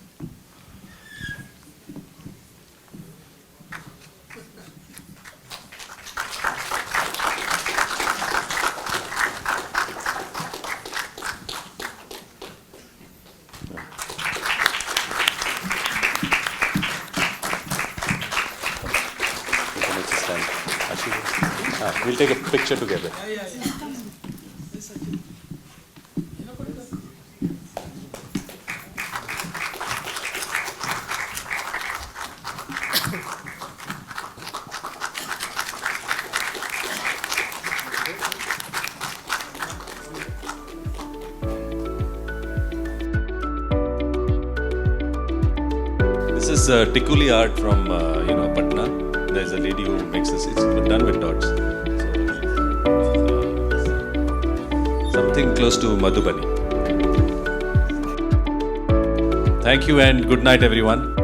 [SPEAKER 6] We'll take a picture together. This is Tikuli art from Patna. There's a lady who makes this. It's done with dots. So, something close to Madhubani. Thank you and good night, everyone.